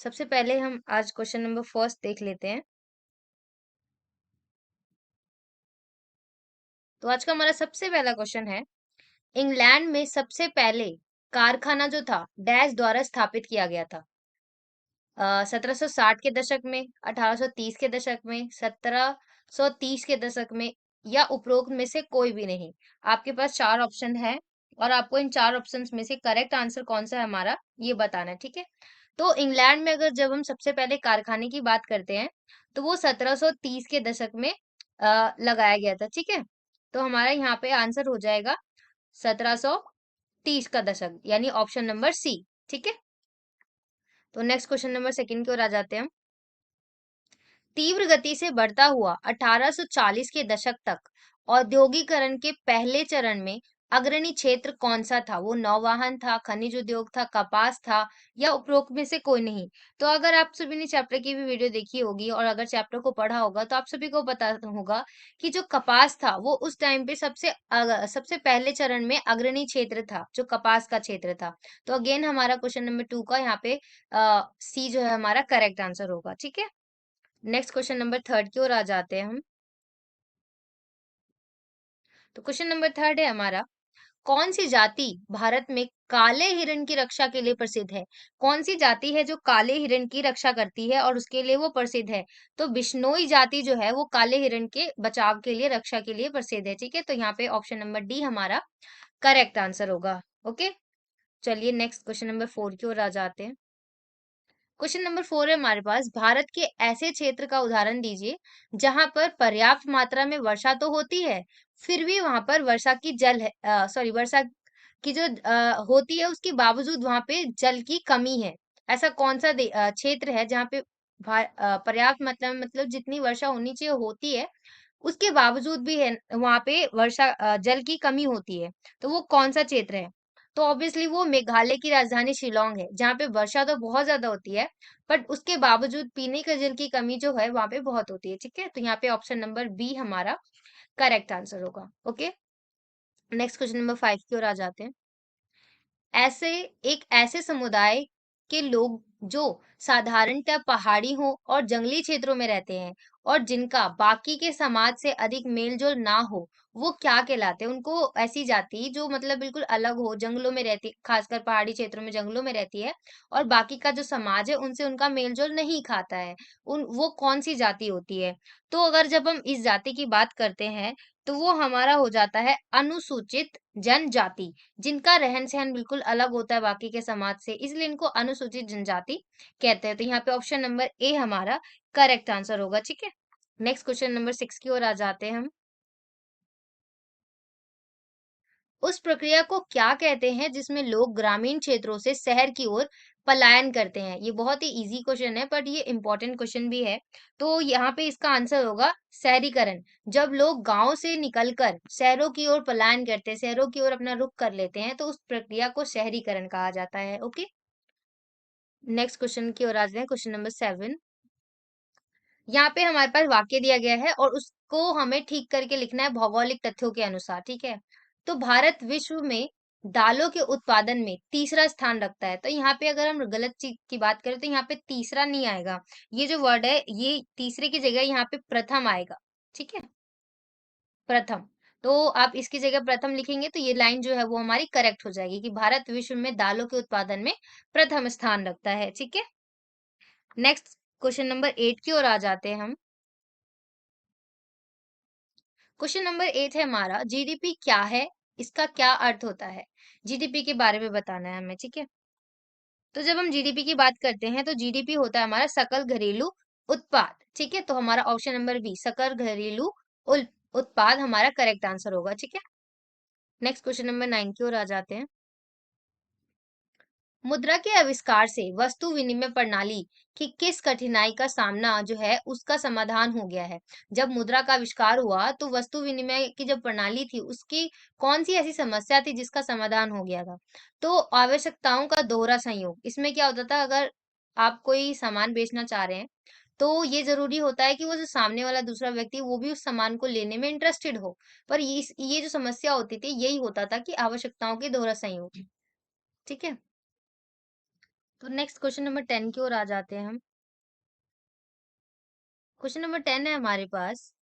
सबसे पहले हम आज क्वेश्चन नंबर फर्स्ट देख लेते हैं। तो आज का हमारा सबसे पहला क्वेश्चन है, इंग्लैंड में सबसे पहले कारखाना जो था डैश द्वारा स्थापित किया गया था। 1760 के दशक में, 1830 के दशक में, 1730 के दशक में, या उपरोक्त में से कोई भी नहीं। आपके पास चार ऑप्शन है और आपको इन चार ऑप्शंस में से करेक्ट आंसर कौन सा है हमारा ये बताना है, ठीक है। तो इंग्लैंड में अगर जब हम सबसे पहले कारखाने की बात करते हैं तो वो 1730 के दशक में लगाया गया था, ठीक है। तो हमारा यहाँ पे आंसर हो जाएगा 1730 का दशक, यानी ऑप्शन नंबर सी, ठीक है। तो नेक्स्ट क्वेश्चन नंबर सेकंड की ओर आ जाते हैं हम। तीव्र गति से बढ़ता हुआ 1840 के दशक तक औद्योगिकरण के पहले चरण में अग्रणी क्षेत्र कौन सा था? वो नौवहन था, खनिज उद्योग था, कपास था, या उपरोक्त में से कोई नहीं। तो अगर आप सभी ने चैप्टर की भी वीडियो देखी होगी और अगर चैप्टर को पढ़ा होगा तो आप सभी को पता होगा कि जो कपास था वो उस टाइम पे सबसे पहले चरण में अग्रणी क्षेत्र था, जो कपास का क्षेत्र था। तो अगेन हमारा क्वेश्चन नंबर 2 का यहाँ पे सी जो है हमारा करेक्ट आंसर होगा, ठीक है। नेक्स्ट क्वेश्चन नंबर थर्ड की ओर आ जाते हैं हम। तो क्वेश्चन नंबर थर्ड है हमारा, कौन सी जाति भारत में काले हिरण की रक्षा के लिए प्रसिद्ध है? कौन सी जाति है जो काले हिरण की रक्षा करती है और उसके लिए वो प्रसिद्ध है? तो बिश्नोई जाति जो है वो काले हिरण के बचाव के लिए, रक्षा के लिए प्रसिद्ध है, ठीक है। तो यहाँ पे ऑप्शन नंबर डी हमारा करेक्ट आंसर होगा। ओके, चलिए नेक्स्ट क्वेश्चन नंबर फोर की ओर आ जाते हैं। क्वेश्चन नंबर फोर है हमारे पास, भारत के ऐसे क्षेत्र का उदाहरण दीजिए जहां पर पर्याप्त मात्रा में वर्षा तो होती है, फिर भी वहां पर वर्षा की जल है, सॉरी वर्षा की जो होती है उसके बावजूद वहां पे जल की कमी है। ऐसा कौन सा क्षेत्र है जहाँ पे पर्याप्त मात्रा में, मतलब जितनी वर्षा होनी चाहिए होती है, उसके बावजूद भी है वहां पे जल की कमी होती है। तो वो कौन सा क्षेत्र है? तो ऑब्वियसली वो मेघालय की राजधानी शिलोंग है, जहाँ पे वर्षा तो बहुत ज्यादा होती है, बट उसके बावजूद पीने के जल की कमी जो है वहां पे बहुत होती है, ठीक है। तो यहाँ पे ऑप्शन नंबर बी हमारा करेक्ट आंसर होगा। Okay, next question number five की ओर आ जाते हैं। ऐसे एक ऐसे समुदाय के लोग जो साधारणतः पहाड़ी हो और जंगली क्षेत्रों में रहते हैं और जिनका बाकी के समाज से अधिक मेलजोल ना हो, वो क्या कहलाते हैं? उनको ऐसी जाति जो मतलब बिल्कुल अलग हो, जंगलों में रहती, खासकर पहाड़ी क्षेत्रों में जंगलों में रहती है और बाकी का जो समाज है उनसे उनका मेलजोल नहीं खाता है, उन वो कौन सी जाति होती है? तो अगर जब हम इस जाति की बात करते हैं तो वो हमारा हो जाता है अनुसूचित जनजाति, जिनका रहन-सहन बिल्कुल अलग होता है बाकी के समाज से, इसलिए इनको अनुसूचित जनजाति कहते हैं। तो यहाँ पे ऑप्शन नंबर ए हमारा करेक्ट आंसर होगा, ठीक है। नेक्स्ट क्वेश्चन नंबर 6 की ओर आ जाते हैं हम। उस प्रक्रिया को क्या कहते हैं जिसमें लोग ग्रामीण क्षेत्रों से शहर की ओर पलायन करते हैं? ये बहुत ही इजी क्वेश्चन है बट ये इंपॉर्टेंट क्वेश्चन भी है। तो यहाँ पे इसका आंसर होगा शहरीकरण। जब लोग गांव से निकलकर शहरों की ओर पलायन करते हैं, शहरों की ओर अपना रुख कर लेते हैं, तो उस प्रक्रिया को शहरीकरण कहा जाता है। ओके, नेक्स्ट क्वेश्चन की ओर आ जाते हैं, क्वेश्चन नंबर 7। यहाँ पे हमारे पास वाक्य दिया गया है और उसको हमें ठीक करके लिखना है भौगोलिक तथ्यों के अनुसार, ठीक है। तो भारत विश्व में दालों के उत्पादन में तीसरा स्थान रखता है। तो यहाँ पे अगर हम गलत चीज की बात करें तो यहाँ पे तीसरा नहीं आएगा, ये जो वर्ड है ये तीसरे की जगह यहाँ पे प्रथम आएगा, ठीक है, प्रथम। तो आप इसकी जगह प्रथम लिखेंगे तो ये लाइन जो है वो हमारी करेक्ट हो जाएगी कि भारत विश्व में दालों के उत्पादन में प्रथम स्थान रखता है, ठीक है। नेक्स्ट क्वेश्चन नंबर 8 की ओर आ जाते हैं हम। क्वेश्चन नंबर 8 है हमारा, जीडीपी क्या है, इसका क्या अर्थ होता है? जीडीपी के बारे में बताना है हमें, ठीक है। तो जब हम जीडीपी की बात करते हैं तो जीडीपी होता है हमारा सकल घरेलू उत्पाद, ठीक है। तो हमारा ऑप्शन नंबर बी सकल घरेलू उत्पाद हमारा करेक्ट आंसर होगा, ठीक है। नेक्स्ट क्वेश्चन नंबर 9 की ओर आ जाते हैं। मुद्रा के आविष्कार से वस्तु विनिमय प्रणाली की किस कठिनाई का सामना जो है उसका समाधान हो गया है? जब मुद्रा का आविष्कार हुआ तो वस्तु विनिमय की जो प्रणाली थी उसकी कौन सी ऐसी समस्या थी जिसका समाधान हो गया था? तो आवश्यकताओं का दोहरा संयोग, इसमें क्या होता था, अगर आप कोई सामान बेचना चाह रहे हैं तो ये जरूरी होता है कि वो जो सामने वाला दूसरा व्यक्ति वो भी उस सामान को लेने में इंटरेस्टेड हो। पर ये जो समस्या होती थी यही होता था कि आवश्यकताओं के दोहरा संयोग, ठीक है। तो नेक्स्ट क्वेश्चन नंबर 10 की ओर आ जाते हैं हम। क्वेश्चन नंबर 10 है हमारे पास,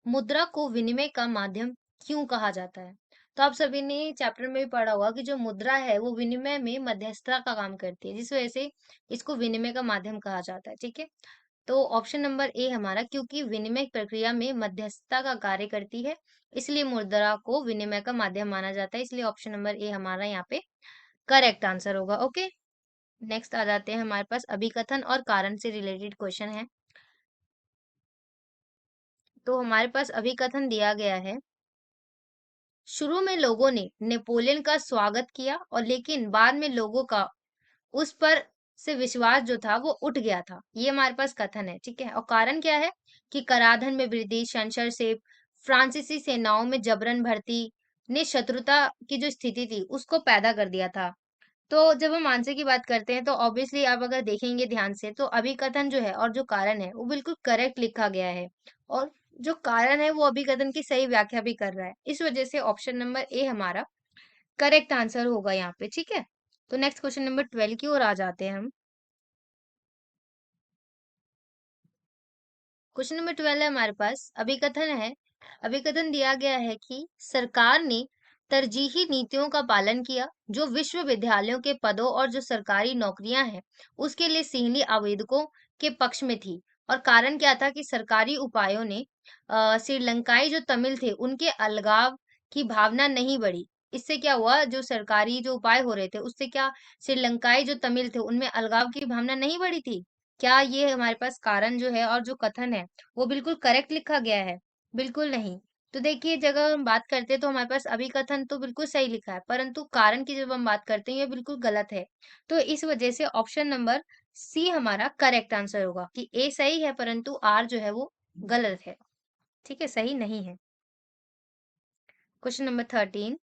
मुद्रा को विनिमय का माध्यम क्यों कहा जाता है? तो आप सभी ने चैप्टर में भी पढ़ा होगा कि जो मुद्रा है वो विनिमय में मध्यस्थता का काम करती है, जिस वजह से इसको विनिमय का माध्यम कहा जाता है, ठीक है। तो ऑप्शन नंबर ए हमारा, क्योंकि विनिमय प्रक्रिया में मध्यस्थता का कार्य करती है, इसलिए मुद्रा को विनिमय का माध्यम माना जाता है, इसलिए ऑप्शन नंबर ए हमारा यहाँ पे करेक्ट आंसर होगा। ओके, नेक्स्ट आ जाते हैं हमारे पास अभिकथन और कारण से रिलेटेड क्वेश्चन है। तो हमारे पास अभिकथन दिया गया है, शुरू में लोगों ने नेपोलियन का स्वागत किया और लेकिन बाद में लोगों का उस पर से विश्वास जो था वो उठ गया था। ये हमारे पास कथन है, ठीक है। और कारण क्या है कि कराधान में वृद्धि, सेंसरशिप, फ्रांसीसी सेनाओं में जबरन भर्ती ने शत्रुता की जो स्थिति थी उसको पैदा कर दिया था। तो जब हम आंसर की बात करते हैं तो ऑब्वियसली आप अगर देखेंगे ध्यान से तो अभिकथन जो है और जो कारण है वो बिल्कुल करेक्ट लिखा गया है, और जो कारण है वो अभिकथन की सही व्याख्या भी कर रहा है, इस वजह से ऑप्शन नंबर ए हमारा करेक्ट आंसर होगा यहाँ पे, ठीक है। तो नेक्स्ट क्वेश्चन नंबर 12 की ओर आ जाते हैं हम। क्वेश्चन नंबर 12 है हमारे पास, अभिकथन है। अभिकथन दिया गया है कि सरकार ने तरजीही नीतियों का पालन किया जो विश्वविद्यालयों के पदों और जो सरकारी नौकरियां हैं उसके लिए सीहली आवेदकों के पक्ष में थी। और कारण क्या था कि सरकारी उपायों ने श्रीलंकाई जो तमिल थे उनके अलगाव की भावना नहीं बढ़ी। इससे क्या हुआ, जो सरकारी जो उपाय हो रहे थे उससे क्या श्रीलंकाई जो तमिल थे उनमें अलगाव की भावना नहीं बढ़ी थी? क्या ये हमारे पास कारण जो है और जो कथन है वो बिल्कुल करेक्ट लिखा गया है? बिल्कुल नहीं। तो देखिए, जब हम बात करते हैं तो हमारे पास अभिकथन तो बिल्कुल सही लिखा है, परंतु कारण की जब हम बात करते हैं ये बिल्कुल गलत है। तो इस वजह से ऑप्शन नंबर सी हमारा करेक्ट आंसर होगा कि ए सही है परंतु आर जो है वो गलत है। ठीक है, सही नहीं है। क्वेश्चन नंबर 13,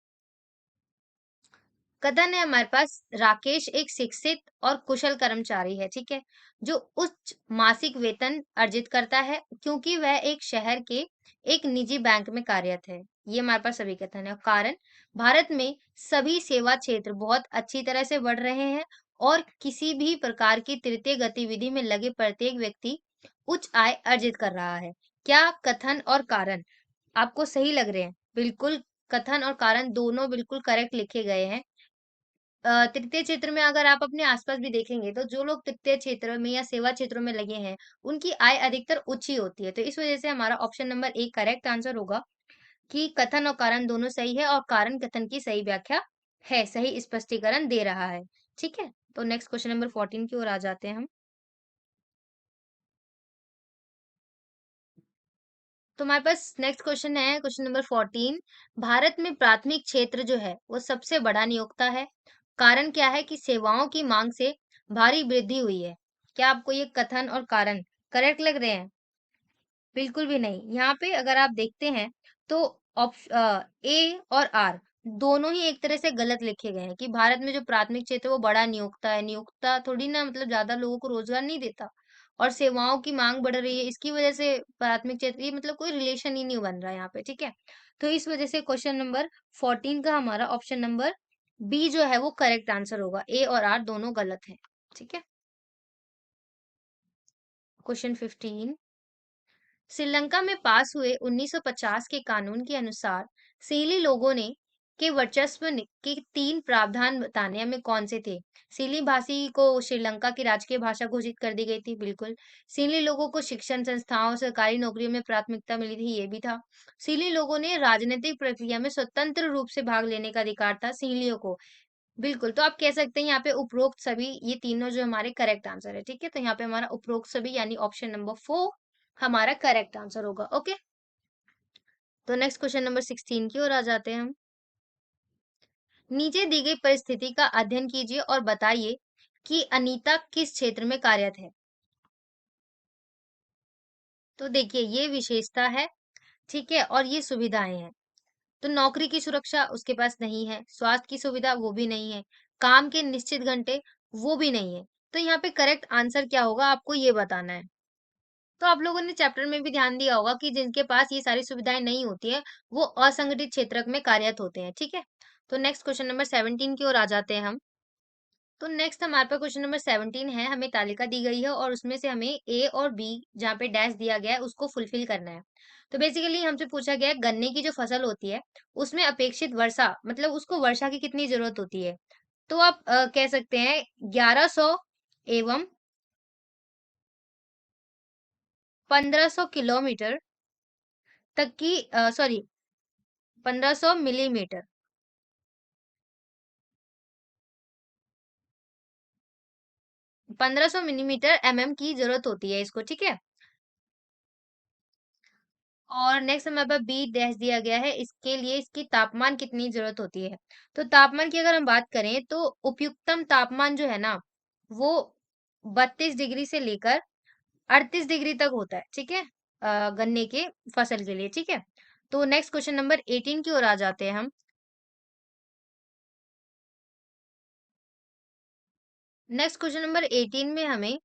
कथन है हमारे पास, राकेश एक शिक्षित और कुशल कर्मचारी है, ठीक है, जो उच्च मासिक वेतन अर्जित करता है क्योंकि वह एक शहर के एक निजी बैंक में कार्यरत है। ये हमारे पास सभी कथन है। और कारण, भारत में सभी सेवा क्षेत्र बहुत अच्छी तरह से बढ़ रहे हैं और किसी भी प्रकार की तृतीय गतिविधि में लगे प्रत्येक व्यक्ति उच्च आय अर्जित कर रहा है। क्या कथन और कारण आपको सही लग रहे हैं? बिल्कुल, कथन और कारण दोनों बिल्कुल करेक्ट लिखे गए हैं। तृतीय क्षेत्र में अगर आप अपने आसपास भी देखेंगे तो जो लोग तृतीय क्षेत्र में या सेवा क्षेत्रों में लगे हैं उनकी आय अधिकतर उच्च ही होती है। तो इस वजह से हमारा ऑप्शन नंबर एक करेक्ट आंसर होगा कि कथन और कारण दोनों सही है और कारण कथन की सही व्याख्या है, सही स्पष्टीकरण दे रहा है। ठीक है, तो नेक्स्ट क्वेश्चन नंबर 14 की ओर आ जाते हैं हम। तो हमारे पास नेक्स्ट क्वेश्चन है, क्वेश्चन नंबर 14, भारत में प्राथमिक क्षेत्र जो है वो सबसे बड़ा नियोक्ता है। कारण क्या है कि सेवाओं की मांग से भारी वृद्धि हुई है। क्या आपको ये कथन और कारण करेक्ट लग रहे हैं? बिल्कुल भी नहीं। यहाँ पे अगर आप देखते हैं तो ए और आर दोनों ही एक तरह से गलत लिखे गए हैं कि भारत में जो प्राथमिक क्षेत्र है वो बड़ा नियोक्ता है। नियोक्ता थोड़ी ना मतलब ज्यादा लोगों को रोजगार नहीं देता, और सेवाओं की मांग बढ़ रही है इसकी वजह से प्राथमिक क्षेत्र, ये मतलब कोई रिलेशन ही नहीं बन रहा है यहाँ पे, ठीक है। तो इस वजह से क्वेश्चन नंबर 14 का हमारा ऑप्शन नंबर बी जो है वो करेक्ट आंसर होगा। ए और आर दोनों गलत है, ठीक है। क्वेश्चन 15, श्रीलंका में पास हुए 1950 के कानून के अनुसार सीली लोगों ने के वर्चस्व के तीन प्रावधान बताने में कौन से थे? सीली भाषी को श्रीलंका की राजकीय भाषा घोषित कर दी गई थी, बिल्कुल। सीली लोगों को शिक्षण संस्थाओं सरकारी नौकरियों में प्राथमिकता मिली थी, ये भी था। सीली लोगों ने राजनीतिक प्रक्रिया में स्वतंत्र रूप से भाग लेने का अधिकार था सीलियों को, बिल्कुल। तो आप कह सकते हैं यहाँ पे उपरोक्त सभी, ये तीनों जो हमारे करेक्ट आंसर है, ठीक है। तो यहाँ पे हमारा उपरोक्त सभी यानी ऑप्शन नंबर 4 हमारा करेक्ट आंसर होगा। ओके, तो नेक्स्ट क्वेश्चन नंबर 16 की ओर आ जाते हैं हम। नीचे दी गई परिस्थिति का अध्ययन कीजिए और बताइए कि अनीता किस क्षेत्र में कार्यरत है। तो देखिए, ये विशेषता है, ठीक है, और ये सुविधाएं हैं। तो नौकरी की सुरक्षा उसके पास नहीं है, स्वास्थ्य की सुविधा वो भी नहीं है, काम के निश्चित घंटे वो भी नहीं है। तो यहाँ पे करेक्ट आंसर क्या होगा आपको ये बताना है। तो आप लोगों ने चैप्टर में भी ध्यान दिया होगा कि जिनके पास ये सारी सुविधाएं नहीं होती है वो असंगठित क्षेत्र में कार्यरत होते हैं, ठीक है। तो नेक्स्ट क्वेश्चन नंबर 17 की ओर आ जाते हैं हम। तो नेक्स्ट हमारे पास क्वेश्चन नंबर 17 है। हमें तालिका दी गई है और उसमें से हमें ए और बी, जहाँ पे डैश दिया गया है, उसको फुलफिल करना है। तो बेसिकली हमसे पूछा गया है गन्ने की जो फसल होती है उसमें अपेक्षित वर्षा, मतलब उसको वर्षा की कितनी जरूरत होती है। तो आप कह सकते हैं 1100 एवं 1500 किलोमीटर तक की, सॉरी, 1500 मिलीमीटर, 1500 मिलीमीटर की जरूरत होती है इसको, ठीक है। और नेक्स्ट हमारे पास बी डैश दिया गया है, इसके लिए इसकी तापमान कितनी जरूरत होती है। तो तापमान की अगर हम बात करें तो उपयुक्तम तापमान जो है ना, वो 32 डिग्री से लेकर 38 डिग्री तक होता है, ठीक है, गन्ने के फसल के लिए, ठीक है। तो नेक्स्ट क्वेश्चन नंबर 18 की ओर आ जाते हैं हम। नेक्स्ट क्वेश्चन नंबर 18 में हमें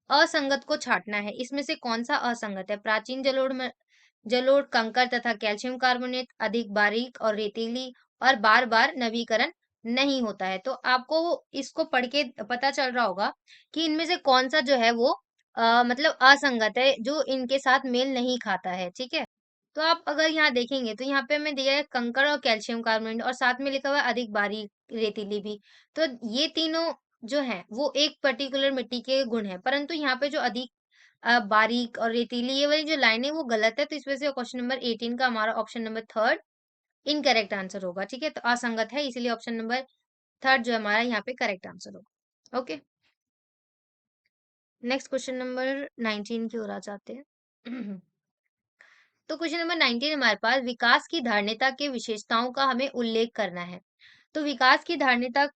असंगत को छांटना है। इसमें से कौन सा असंगत है। प्राचीन जलोढ़ में जलोढ़ कंकर तथा कैल्शियम कार्बोनेट अधिक बारीक और रेतीली और बार बार नवीकरण नहीं होता है। तो आपको इसको पढ़ के पता चल रहा होगा कि इनमें से कौन सा जो है वो मतलब असंगत है, जो इनके साथ मेल नहीं खाता है, ठीक है। तो आप अगर यहाँ देखेंगे तो यहाँ पे हमें दिया है कंकड़ और कैल्शियम कार्बोनेट और साथ में लिखा हुआ है अधिक बारीक रेतीली भी। तो ये तीनों जो है वो एक पर्टिकुलर मिट्टी के गुण है, परंतु यहाँ पे जो अधिक बारीक और रेतीली, ये वाली जो लाइन है वो गलत है। तो इस वजह से क्वेश्चन नंबर 18 का हमारा option number third incorrect answer होगा, ठीक है। तो असंगत है, इसीलिए ऑप्शन नंबर थर्ड जो है हमारा यहाँ पे करेक्ट आंसर होगा। ओके, नेक्स्ट क्वेश्चन नंबर 19 की ओर आ जाते हैं। तो क्वेश्चन नंबर 19 हमारे पास विकास की धारणता के विशेषताओं का हमें उल्लेख करना है। तो विकास की धारणता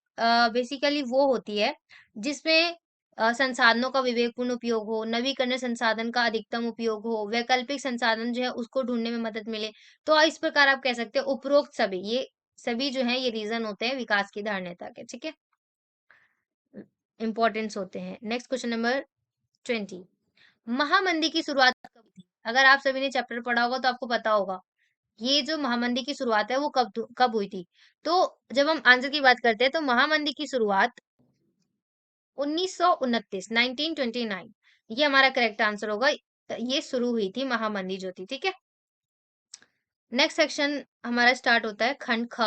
बेसिकली वो होती है जिसमें संसाधनों का विवेकपूर्ण उपयोग हो, नवीकरणीय संसाधन का अधिकतम उपयोग हो, वैकल्पिक संसाधन जो है उसको ढूंढने में मदद मिले। तो इस प्रकार आप कह सकते हैं उपरोक्त सभी, ये सभी जो है ये रीजन होते हैं विकास की धारणता के, ठीक है, इंपॉर्टेंस होते हैं। नेक्स्ट क्वेश्चन नंबर 20, महामंदी की शुरुआत कब हुई थी। अगर आप सभी ने चैप्टर पढ़ा होगा तो आपको पता होगा ये जो महामंदी की शुरुआत है वो कब हुई थी। तो जब हम आंसर की बात करते हैं तो महामंदी की शुरुआत 1929, 1929, ये हमारा करेक्ट आंसर होगा। ये शुरू हुई थी महामंदी जो थी, ठीक है। नेक्स्ट सेक्शन हमारा स्टार्ट होता है खंड ख,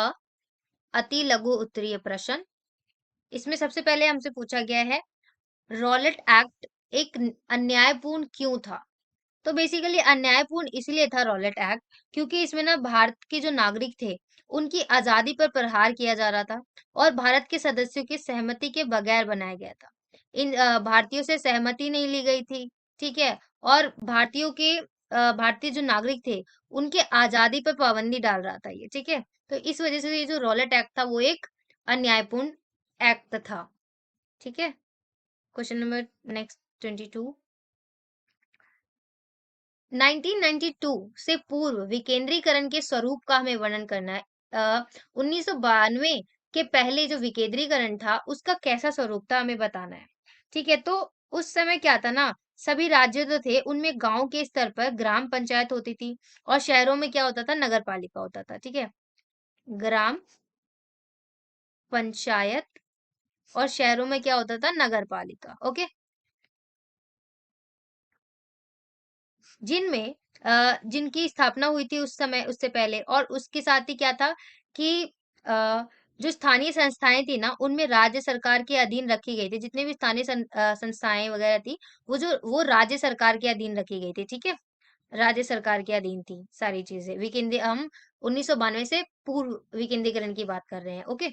अति लघु उत्तरीय प्रश्न। इसमें सबसे पहले हमसे पूछा गया है रॉलेट एक्ट एक अन्यायपूर्ण क्यों था। तो बेसिकली अन्यायपूर्ण इसलिए था रॉलेट एक्ट क्योंकि इसमें ना भारत के जो नागरिक थे उनकी आजादी पर प्रहार किया जा रहा था और भारत के सदस्यों की सहमति के बगैर बनाया गया था। इन भारतीयों से सहमति नहीं ली गई थी, ठीक है। और भारतीयों के भारतीय जो नागरिक थे उनके आजादी पर पाबंदी डाल रहा था ये, ठीक है। तो इस वजह से ये जो रॉलेट एक्ट था वो एक अन्यायपूर्ण एक्ट था, ठीक है। क्वेश्चन नंबर नेक्स्ट 22, 1992 से पूर्व विकेंद्रीकरण के स्वरूप का हमें वर्णन करना है। 1992 के पहले जो विकेंद्रीकरण था उसका कैसा स्वरूप था हमें बताना है, ठीक है। तो उस समय क्या था ना, सभी राज्य जो थे उनमें गांव के स्तर पर ग्राम पंचायत होती थी और शहरों में क्या होता था, नगर पालिका होता था, ठीक है। ग्राम पंचायत और शहरों में क्या होता था, नगर पालिका, ओके। जिनमें जिनकी स्थापना हुई थी उस समय, उससे पहले, और उसके साथ ही क्या था कि अ, जो स्थानीय संस्थाएं थी ना उनमें राज्य सरकार के अधीन रखी गई थी। जितने भी स्थानीय संस्थाएं वगैरह थी वो राज्य सरकार के अधीन रखी गई थी, ठीक है। राज्य सरकार के अधीन थी सारी चीजें। विकेंद्री हम 1992 से पूर्व विकेंद्रीकरण की बात कर रहे हैं, ओके।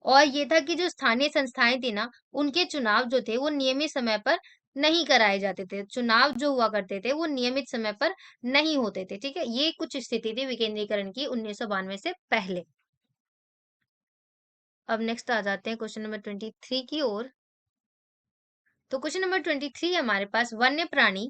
और ये था कि जो स्थानीय संस्थाएं थी ना उनके चुनाव जो थे वो नियमित समय पर नहीं कराए जाते थे। चुनाव जो हुआ करते थे वो नियमित समय पर नहीं होते थे, ठीक है। ये कुछ स्थिति थी विकेंद्रीकरण की 1992 से पहले। अब नेक्स्ट आ जाते हैं क्वेश्चन नंबर 23 की ओर। तो क्वेश्चन नंबर 23 हमारे पास वन्य प्राणी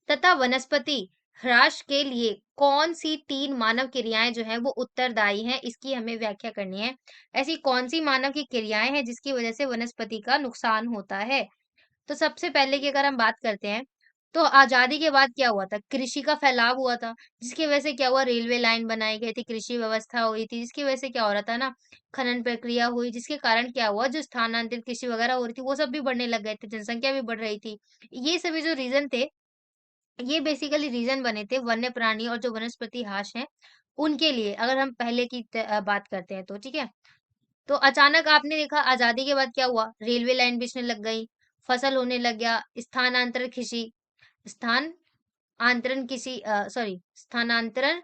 तथा वनस्पति ह्रास के लिए कौन सी तीन मानव क्रियाएं जो है वो उत्तरदायी हैं, इसकी हमें व्याख्या करनी है। ऐसी कौन सी मानव की क्रियाएं हैं जिसकी वजह से वनस्पति का नुकसान होता है। तो सबसे पहले की अगर हम बात करते हैं तो आजादी के बाद क्या हुआ था, कृषि का फैलाव हुआ था, जिसकी वजह से क्या हुआ, रेलवे लाइन बनाई गई थी, कृषि व्यवस्था हुई थी, जिसकी वजह से क्या हो रहा था ना, खनन प्रक्रिया हुई, जिसके कारण क्या हुआ, जो स्थानांतरित कृषि वगैरह हो रही थी वो सब भी बढ़ने लग गए थे, जनसंख्या भी बढ़ रही थी। ये सभी जो रीजन थे, ये बेसिकली रीजन बने थे वन्य प्राणी और जो वनस्पति हाश हैं उनके लिए, अगर हम पहले की बात करते हैं तो, ठीक है। तो अचानक आपने देखा आजादी के बाद क्या हुआ, रेलवे लाइन बिछने लग गई, फसल होने लग गया, स्थानांतरण कृषि, स्थान आंतरण किसी सॉरी स्थानांतरण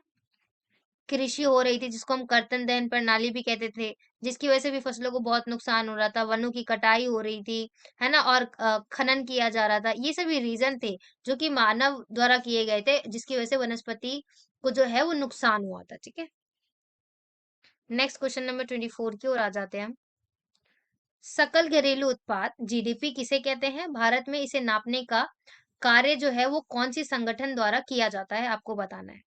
कृषि हो रही थी, जिसको हम कर्तन दहन प्रणाली भी कहते थे, जिसकी वजह से भी फसलों को बहुत नुकसान हो रहा था, वनों की कटाई हो रही थी, है ना, और खनन किया जा रहा था। ये सभी रीजन थे जो कि मानव द्वारा किए गए थे, जिसकी वजह से वनस्पति को जो है वो नुकसान हुआ था, ठीक है। नेक्स्ट क्वेश्चन नंबर 24 की ओर आ जाते हैं हम। सकल घरेलू उत्पाद जीडीपी किसे कहते हैं? भारत में इसे नापने का कार्य जो है वो कौन सी संगठन द्वारा किया जाता है, आपको बताना है।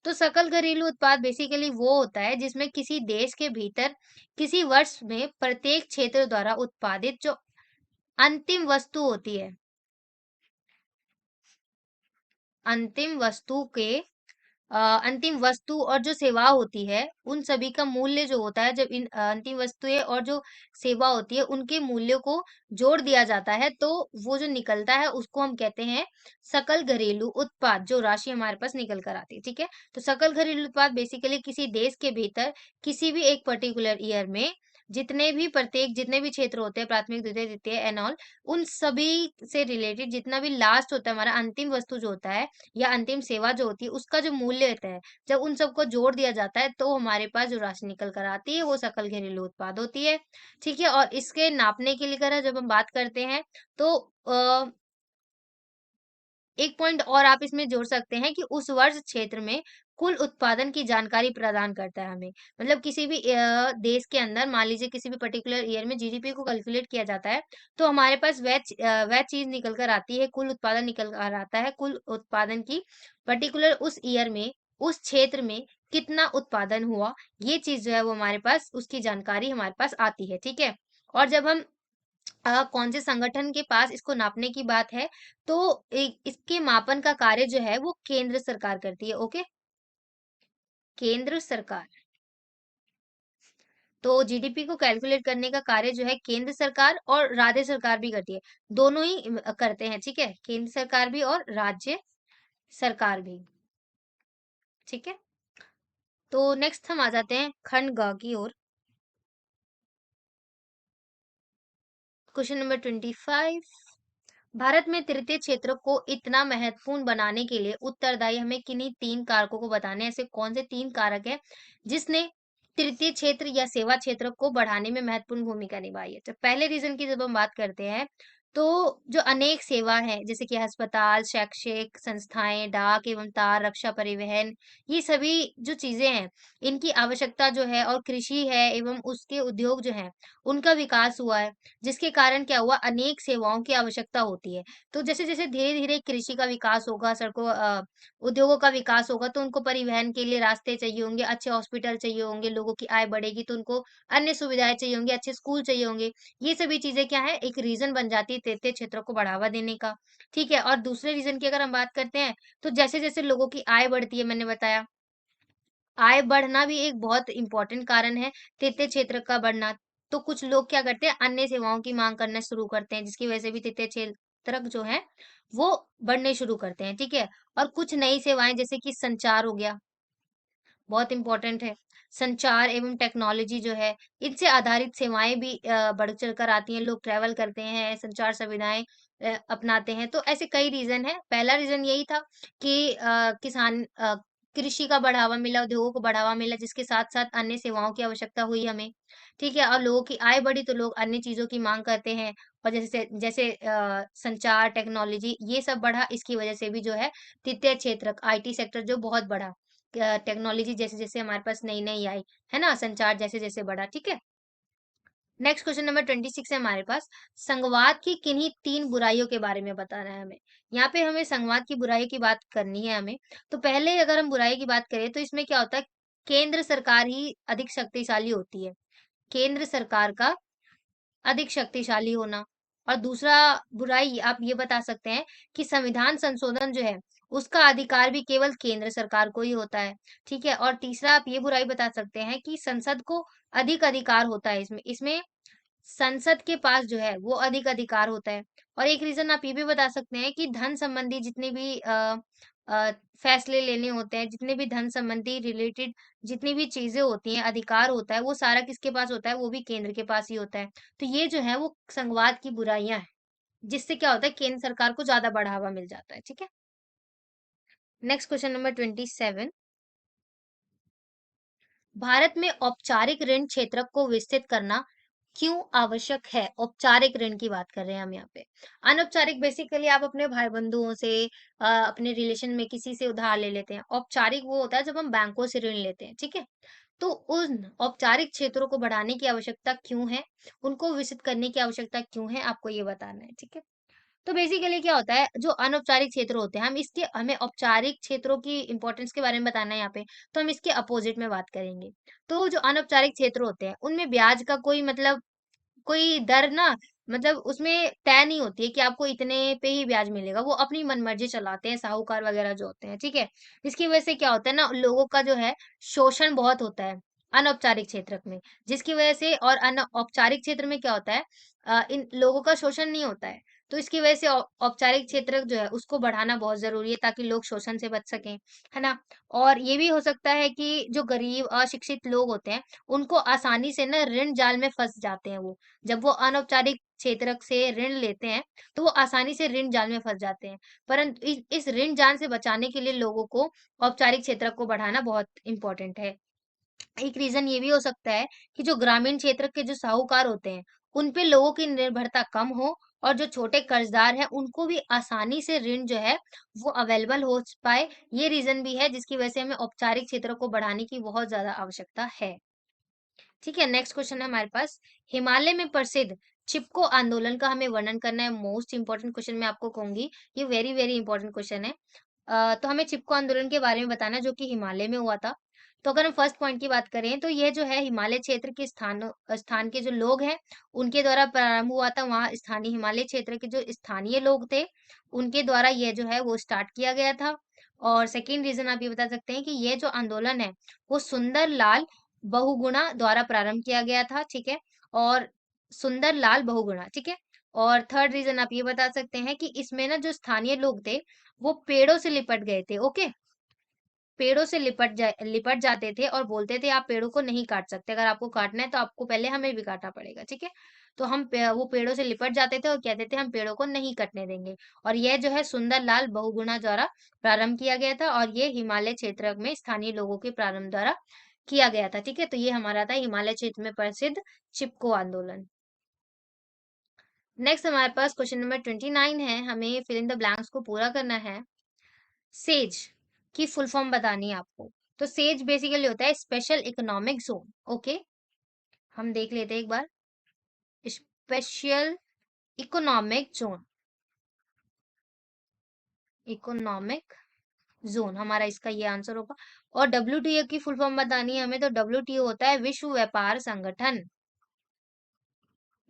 तो सकल घरेलू उत्पाद बेसिकली वो होता है जिसमें किसी देश के भीतर किसी वर्ष में प्रत्येक क्षेत्र द्वारा उत्पादित जो अंतिम वस्तु होती है, अंतिम वस्तु के अंतिम वस्तु और जो सेवा होती है उन सभी का मूल्य जो होता है, जब इन अंतिम वस्तुएं और जो सेवा होती है उनके मूल्यों को जोड़ दिया जाता है, तो वो जो निकलता है उसको हम कहते हैं सकल घरेलू उत्पाद, जो राशि हमारे पास निकल कर आती है, ठीक है। तो सकल घरेलू उत्पाद बेसिकली किसी देश के भीतर किसी भी एक पर्टिकुलर ईयर में जितने भी क्षेत्र होते हैं, प्राथमिक द्वितीय तृतीय एंड ऑल, उन सभी से रिलेटेड जितना भी लास्ट होता है हमारा अंतिम वस्तु जो होता है या अंतिम सेवा जो होती है उसका जो मूल्य होता है, जब उन सबको जोड़ दिया जाता है तो हमारे पास जो राशि निकल कर आती है वो सकल घरेलू उत्पाद होती है, ठीक है। और इसके नापने के लिए अगर जब हम बात करते हैं तो एक पॉइंट और आप इसमें जोड़ सकते हैं कि उस वर्ष क्षेत्र में कुल उत्पादन की जानकारी प्रदान करता है हमें। मतलब किसी भी देश के अंदर मान लीजिए किसी भी पर्टिकुलर ईयर में जीडीपी को कैलकुलेट किया जाता है, तो हमारे पास वह चीज निकल कर आती है, कुल उत्पादन निकल कर आता है, कुल उत्पादन की पर्टिकुलर उस ईयर में उस क्षेत्र में कितना उत्पादन हुआ, ये चीज जो है वो हमारे पास उसकी जानकारी हमारे पास आती है, ठीक है। और जब हम कौन से संगठन के पास इसको नापने की बात है, तो इसके मापन का कार्य जो है वो केंद्र सरकार करती है, ओके, केंद्र सरकार। तो जीडीपी को कैलकुलेट करने का कार्य जो है केंद्र सरकार और राज्य सरकार भी करती है, दोनों ही करते हैं, ठीक है, केंद्र सरकार भी और राज्य सरकार भी, ठीक है। तो नेक्स्ट हम आ जाते हैं खंड ग की ओर। क्वेश्चन नंबर 25, भारत में तृतीय क्षेत्र को इतना महत्वपूर्ण बनाने के लिए उत्तरदायी हमें किन्हीं तीन कारकों को बताने हैं। ऐसे कौन से तीन कारक हैं जिसने तृतीय क्षेत्र या सेवा क्षेत्र को बढ़ाने में महत्वपूर्ण भूमिका निभाई है? तो पहले रीजन की जब हम बात करते हैं तो जो अनेक सेवा है जैसे कि अस्पताल, शैक्षिक संस्थाएं, डाक एवं तार, रक्षा, परिवहन, ये सभी जो चीजें हैं इनकी आवश्यकता जो है, और कृषि है एवं उसके उद्योग जो है उनका विकास हुआ है, जिसके कारण क्या हुआ, अनेक सेवाओं की आवश्यकता होती है। तो जैसे-जैसे धीरे-धीरे कृषि का विकास होगा, सड़कों उद्योगों का विकास होगा, तो उनको परिवहन के लिए रास्ते चाहिए होंगे, अच्छे हॉस्पिटल चाहिए होंगे, लोगों की आय बढ़ेगी तो उनको अन्य सुविधाएँ चाहिए होंगी, अच्छे स्कूल चाहिए होंगे। ये सभी चीज़ें क्या है, एक रीज़न बन जाती है तृतीय क्षेत्र को बढ़ावा देने का, ठीक है। और दूसरे रीज़न की अगर हम बात करते हैं, तो जैसे-जैसे लोगों की आय बढ़ती है, मैंने बताया आय बढ़ना भी एक बहुत इम्पोर्टेंट कारण है, तृतीय क्षेत्र का बढ़ना। तो कुछ लोग क्या करते हैं, अन्य सेवाओं की माँग करना शुरू करते हैं, जिसकी वजह से भी तृतीय क्षेत्र जो है, वो बढ़ने शुरू करते हैं, ठीक है? और कुछ नई सेवाएँ जैसे कि संचार हो गया, बहुत इम्पोर्टेंट है। संचार एवं टेक्नोलॉजी जो है, इनसे आधारित सेवाएँ भी बढ़-चढ़ कर आती हैं, लोग ट्रैवल करते हैं, संचार सुविधाएँ अपनाते हैं, तो ऐसे कई रीज़न हैं। पहला रीज़न यही था कि कृषि का बढ़ावा मिला, उद्योगों को बढ़ावा मिला, जिसके साथ-साथ अन्य सेवाओं की आवश्यकता हुई हमें, ठीक है? और लोगों की आय बढ़ी, तो लोग अन्य चीज़ों की माँग करते हैं, और जैसे जैसे संचार, टेक्नोलॉजी ये सब बढ़ा, इसकी वजह से भी जो है, तृतीय क्षेत्र आईटी सेक्टर जो बहुत बढ़ा। टेक्नोलॉजी जैसे-जैसे हमारे पास नई-नई आई, है ना? संचार जैसे-जैसे बढ़ा, ठीक है? नेक्स्ट क्वेश्चन नंबर 26 है हमारे पास, संघवाद की किन्हीं 3 बुराइयों के बारे में बताना है हमें। यहाँ पे हमें संघवाद की बुराई की बात करनी है हमें। तो पहले अगर हम बुराई की बात करें तो इसमें क्या होता है, केंद्र सरकार ही अधिक शक्तिशाली होती है। केंद्र सरकार का अधिक शक्तिशाली होना। और दूसरा बुराई आप ये बता सकते हैं कि संविधान संशोधन जो है उसका अधिकार भी केवल केंद्र सरकार को ही होता है। ठीक है, और तीसरा आप ये बुराई बता सकते हैं कि संसद को अधिक अधिकार होता है इसमें इसमें संसद के पास जो है वो अधिक अधिकार होता है। और एक रीजन आप ये भी बता सकते हैं कि धन संबंधी जितने भी फैसले लेने होते हैं, जितने भी धन संबंधी रिलेटेड जितनी भी चीजें होती हैं, अधिकार होता है, वो सारा किसके पास होता है? वो भी केंद्र के पास ही होता है। तो ये जो है वो संघवाद की बुराइयां हैं, जिससे क्या होता है, केंद्र सरकार को ज्यादा बढ़ावा मिल जाता है। ठीक है, नेक्स्ट क्वेश्चन नंबर 27। भारत में औपचारिक ऋण क्षेत्र को विस्तृत करना क्यों आवश्यक है? औपचारिक ऋण की बात कर रहे हैं हम यहाँ पे। अनौपचारिक बेसिकली आप अपने भाई बंधुओं से, अपने रिलेशन में किसी से उधार ले लेते हैं। औपचारिक वो होता है जब हम बैंकों से ऋण लेते हैं। ठीक है, तो उन औपचारिक क्षेत्रों को बढ़ाने की आवश्यकता क्यों है, उनको विकसित करने की आवश्यकता क्यों है, आपको ये बताना है। ठीक है, तो बेसिकली क्या होता है, जो अनौपचारिक क्षेत्र होते हैं, हमें औपचारिक क्षेत्रों की इंपॉर्टेंस के बारे में बताना है यहाँ पे, तो हम इसके अपोजिट में बात करेंगे। तो जो अनौपचारिक क्षेत्र होते हैं उनमें ब्याज का कोई मतलब, कोई दर ना, मतलब उसमें तय नहीं होती है कि आपको इतने पे ही ब्याज मिलेगा। वो अपनी मनमर्जी चलाते हैं साहूकार वगैरह जो होते हैं। ठीक है, इसकी वजह से क्या होता है ना, लोगों का जो है शोषण बहुत होता है अनौपचारिक क्षेत्र में, जिसकी वजह से। और औपचारिक क्षेत्र में क्या होता है, इन लोगों का शोषण नहीं होता है। तो इसकी वजह से औपचारिक क्षेत्र जो है उसको बढ़ाना बहुत जरूरी है, ताकि लोग शोषण से बच सकें, है ना। और ये भी हो सकता है कि जो गरीब अशिक्षित लोग होते हैं उनको आसानी से ना ऋण जाल में फंस जाते हैं। वो जब वो अनौपचारिक क्षेत्र से ऋण लेते हैं तो वो आसानी से ऋण जाल में फंस जाते हैं। परंतु इस ऋण जाल से बचाने के लिए लोगों को औपचारिक क्षेत्र को बढ़ाना बहुत इंपॉर्टेंट है। एक रीजन ये भी हो सकता है कि जो ग्रामीण क्षेत्र के जो साहूकार होते हैं उन पे लोगों की निर्भरता कम हो, और जो छोटे कर्जदार हैं उनको भी आसानी से ऋण जो है वो अवेलेबल हो पाए। ये रीजन भी है जिसकी वजह से हमें औपचारिक क्षेत्र को बढ़ाने की बहुत ज्यादा आवश्यकता है। ठीक है, नेक्स्ट क्वेश्चन है हमारे पास, हिमालय में प्रसिद्ध चिपको आंदोलन का हमें वर्णन करना है। मोस्ट इंपॉर्टेंट क्वेश्चन मैं आपको कहूंगी, ये वेरी वेरी इंपॉर्टेंट क्वेश्चन है। तो हमें चिपको आंदोलन के बारे में बताना है, जो कि हिमालय में हुआ था। तो अगर हम फर्स्ट पॉइंट की बात करें तो ये जो है हिमालय क्षेत्र के स्थान के जो लोग हैं उनके द्वारा प्रारंभ हुआ था। वहाँ स्थानीय हिमालय क्षेत्र के जो स्थानीय लोग थे उनके द्वारा ये जो है वो स्टार्ट किया गया था। और सेकेंड रीजन आप ये बता सकते हैं कि ये जो आंदोलन है वो सुंदर लाल बहुगुणा द्वारा प्रारंभ किया गया था। ठीक है, और सुंदर लाल बहुगुणा। ठीक है, और थर्ड रीजन आप ये बता सकते हैं कि इसमें ना जो स्थानीय लोग थे वो पेड़ों से लिपट गए थे। ओके, पेड़ों से लिपट जाते थे और बोलते थे आप पेड़ों को नहीं काट सकते, अगर आपको काटना है तो आपको पहले हमें भी काटना पड़ेगा। ठीक है, तो वो पेड़ों से लिपट जाते थे और कहते थे हम पेड़ों को नहीं कटने देंगे। और यह जो है सुंदरलाल बहुगुणा द्वारा प्रारंभ किया गया था, और ये हिमालय क्षेत्र में स्थानीय लोगों के प्रारंभ द्वारा किया गया था। ठीक है, तो ये हमारा था हिमालय क्षेत्र में प्रसिद्ध चिपको आंदोलन। नेक्स्ट हमारे पास क्वेश्चन नंबर 29 है, हमें फिल इन द ब्लैंक्स को पूरा करना है। सेज की फुल फॉर्म बतानी है आपको। तो सेज बेसिकली होता है स्पेशल इकोनॉमिक जोन। ओके, हम देख लेते हैं एक बार। Special economic zone, economic zone हमारा इसका ये आंसर होगा। और डब्ल्यूटीओ की फुल फॉर्म बतानी है हमें, तो डब्ल्यूटीओ होता है विश्व व्यापार संगठन।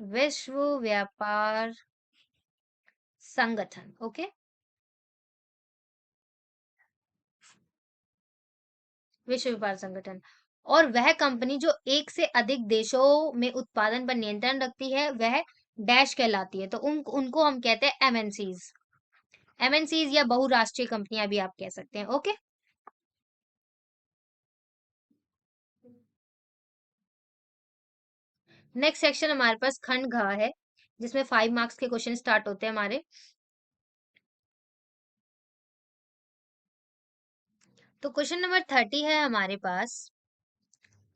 विश्व व्यापार संगठन। ओके, विश्व व्यापार संगठन। और वह कंपनी जो एक से अधिक देशों में उत्पादन पर नियंत्रण रखती है वह डैश कहलाती है। तो उनको हम कहते हैं एमएनसीज। एमएनसीज या बहुराष्ट्रीय कंपनियां भी आप कह सकते हैं। ओके, नेक्स्ट सेक्शन हमारे पास खंड घ है, जिसमें 5 मार्क्स के क्वेश्चन स्टार्ट होते हैं हमारे। तो क्वेश्चन नंबर 30 है हमारे पास,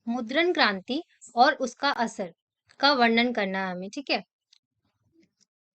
मुद्रण क्रांति और उसका असर का वर्णन करना है हमें। ठीक है,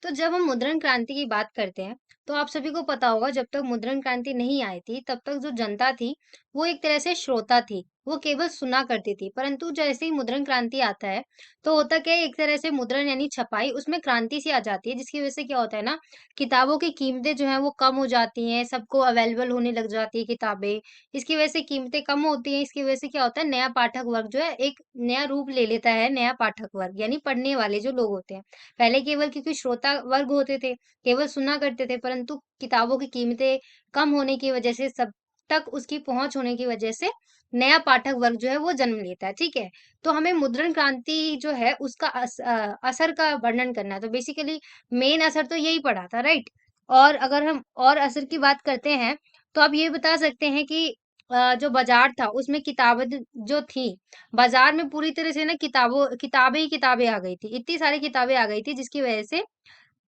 तो जब हम मुद्रण क्रांति की बात करते हैं तो आप सभी को पता होगा जब तक मुद्रण क्रांति नहीं आई थी तब तक जो जनता थी वो एक तरह से श्रोता थी, वो केवल सुना करती थी। परंतु जैसे ही मुद्रण क्रांति आता है, तो होता क्या है, एक तरह से मुद्रण यानी छपाई, उसमें क्रांति सी आ जाती है, जिसकी वजह से क्या होता है ना, किताबों की कीमतें जो हैं वो कम हो जाती हैं, सबको अवेलेबल होने लग जाती है किताबें। इसकी वजह से कीमतें कम होती हैं, इसकी वजह से क्या होता है, नया पाठक वर्ग जो है एक नया रूप ले लेता है, नया पाठक वर्ग यानी पढ़ने वाले जो लोग होते हैं। पहले केवल क्योंकि श्रोता वर्ग होते थे, केवल सुना करते थे, परंतु किताबों की कीमतें कम होने की वजह से, सब तक उसकी पहुंच होने की वजह से नया पाठक वर्ग जो है वो जन्म लेता है, ठीक है। तो हमें मुद्रण क्रांति जो है उसका असर का वर्णन करना है। तो बेसिकली मेन असर तो यही पड़ा था, राइट। और अगर हम और असर की बात करते हैं, तो आप ये बता सकते हैं कि जो बाजार था उसमें किताबें जो थी, बाजार में पूरी तरह से ना किताबें ही किताबें आ गई थी, इतनी सारी किताबें आ गई थी, जिसकी वजह से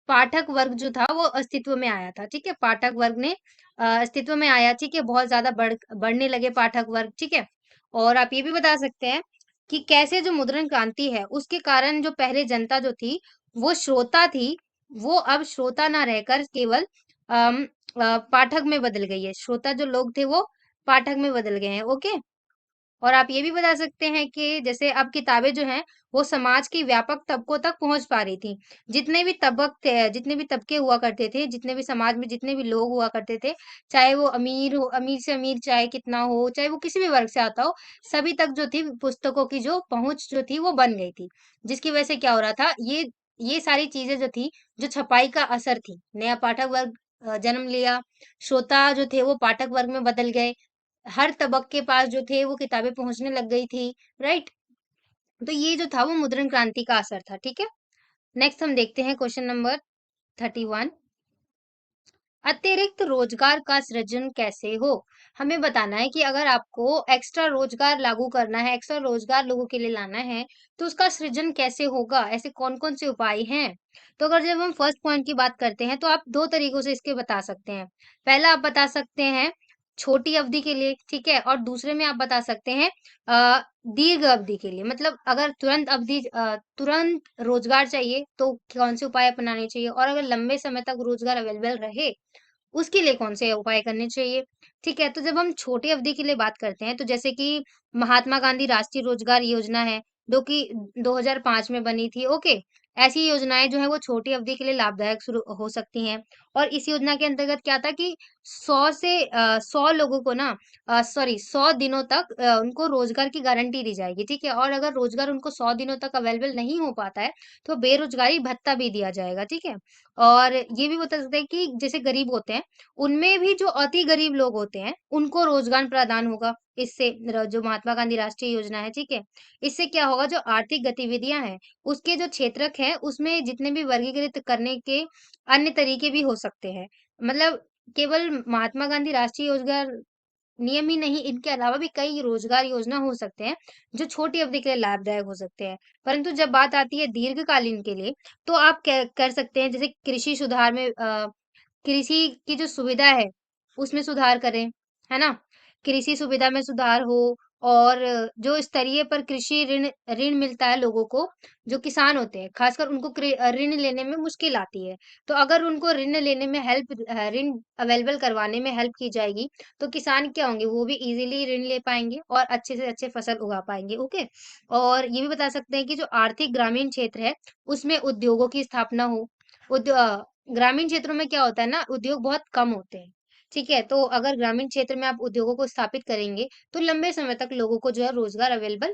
पाठक वर्ग जो था वो अस्तित्व में आया था, ठीक है। पाठक वर्ग ने अस्तित्व में आया, ठीक है। बहुत ज्यादा बढ़ने लगे पाठक वर्ग, ठीक है। और आप ये भी बता सकते हैं कि कैसे जो मुद्रण क्रांति है उसके कारण जो पहले जनता जो थी वो श्रोता थी, वो अब श्रोता ना रहकर केवल पाठक में बदल गई है। श्रोता जो लोग थे वो पाठक में बदल गए हैं, ओके। और आप ये भी बता सकते हैं कि जैसे अब किताबें जो हैं वो समाज के व्यापक तबकों तक पहुंच पा रही थी। जितने भी तबक थे, जितने भी तबके हुआ करते थे, जितने भी समाज में जितने भी लोग हुआ करते थे, चाहे वो अमीर हो, अमीर से अमीर चाहे कितना हो, चाहे वो किसी भी वर्ग से आता हो, सभी तक जो थी पुस्तकों की जो पहुंच जो थी वो बन गई थी। जिसकी वजह से क्या हो रहा था, ये सारी चीजें जो थी, जो छपाई का असर थी, नया पाठक वर्ग जन्म लिया, श्रोता जो थे वो पाठक वर्ग में बदल गए, हर तबक के पास जो थे वो किताबें पहुंचने लग गई थी, राइट। तो ये जो था वो मुद्रण क्रांति का असर था, ठीक है। नेक्स्ट हम देखते हैं क्वेश्चन नंबर 31। अतिरिक्त रोजगार का सृजन कैसे हो। हमें बताना है कि अगर आपको एक्स्ट्रा रोजगार लागू करना है, एक्स्ट्रा रोजगार लोगों के लिए लाना है, तो उसका सृजन कैसे होगा, ऐसे कौन कौन से उपाय हैं। तो अगर जब हम फर्स्ट पॉइंट की बात करते हैं, तो आप दो तरीकों से इसके बता सकते हैं। पहला आप बता सकते हैं छोटी अवधि के लिए, ठीक है। और दूसरे में आप बता सकते हैं अ, दीर्घ अवधि के लिए, मतलब अगर तुरंत रोजगार चाहिए तो कौन से उपाय अपनाने चाहिए, और अगर लंबे समय तक रोजगार अवेलेबल रहे उसके लिए कौन से उपाय करने चाहिए। ठीक है, तो जब हम छोटी अवधि के लिए बात करते हैं, तो जैसे कि महात्मा गांधी राष्ट्रीय रोजगार योजना है, जो कि 2005 में बनी थी, ओके। ऐसी योजनाएं जो है वो छोटी अवधि के लिए लाभदायक शुरू हो सकती हैं। और इस योजना के अंतर्गत क्या था कि 100 लोगों को ना, 100 दिनों तक उनको रोजगार की गारंटी दी जाएगी, ठीक है। और अगर रोजगार उनको 100 दिनों तक अवेलेबल नहीं हो पाता है, तो बेरोजगारी भत्ता भी दिया जाएगा, ठीक है। और ये भी बता सकते हैं कि जैसे गरीब होते हैं, उनमें भी जो अति गरीब लोग होते हैं, उनको रोजगार प्रदान होगा। इससे जो महात्मा गांधी राष्ट्रीय योजना है, ठीक है। इससे क्या होगा, जो आर्थिक गतिविधियां हैं, उसके जो क्षेत्रक है, उसमें जितने भी वर्गीकृत करने के अन्य तरीके भी हो सकते हैं। मतलब केवल महात्मा गांधी राष्ट्रीय रोजगार नियम ही नहीं, इनके अलावा भी कई रोजगार योजना हो सकते हैं, जो छोटी अवधि के लिए लाभदायक हो सकते हैं। परंतु जब बात आती है दीर्घकालीन के लिए, तो आप कर सकते हैं, जैसे कृषि सुधार में कृषि की जो सुविधा है उसमें सुधार करें, है ना। कृषि सुविधा में सुधार हो, और जो स्तरीय पर कृषि ऋण ऋण मिलता है लोगों को, जो किसान होते हैं खासकर उनको ऋण लेने में मुश्किल आती है। तो अगर उनको ऋण लेने में ऋण अवेलेबल करवाने में हेल्प की जाएगी, तो किसान क्या होंगे, वो भी इजीली ऋण ले पाएंगे और अच्छे से अच्छे फसल उगा पाएंगे, ओके। और ये भी बता सकते हैं कि जो आर्थिक ग्रामीण क्षेत्र है उसमें उद्योगों की स्थापना हो। ग्रामीण क्षेत्रों में क्या होता है ना, उद्योग बहुत कम होते हैं, ठीक है। तो अगर ग्रामीण क्षेत्र में आप उद्योगों को स्थापित करेंगे, तो लंबे समय तक लोगों को जो है रोजगार अवेलेबल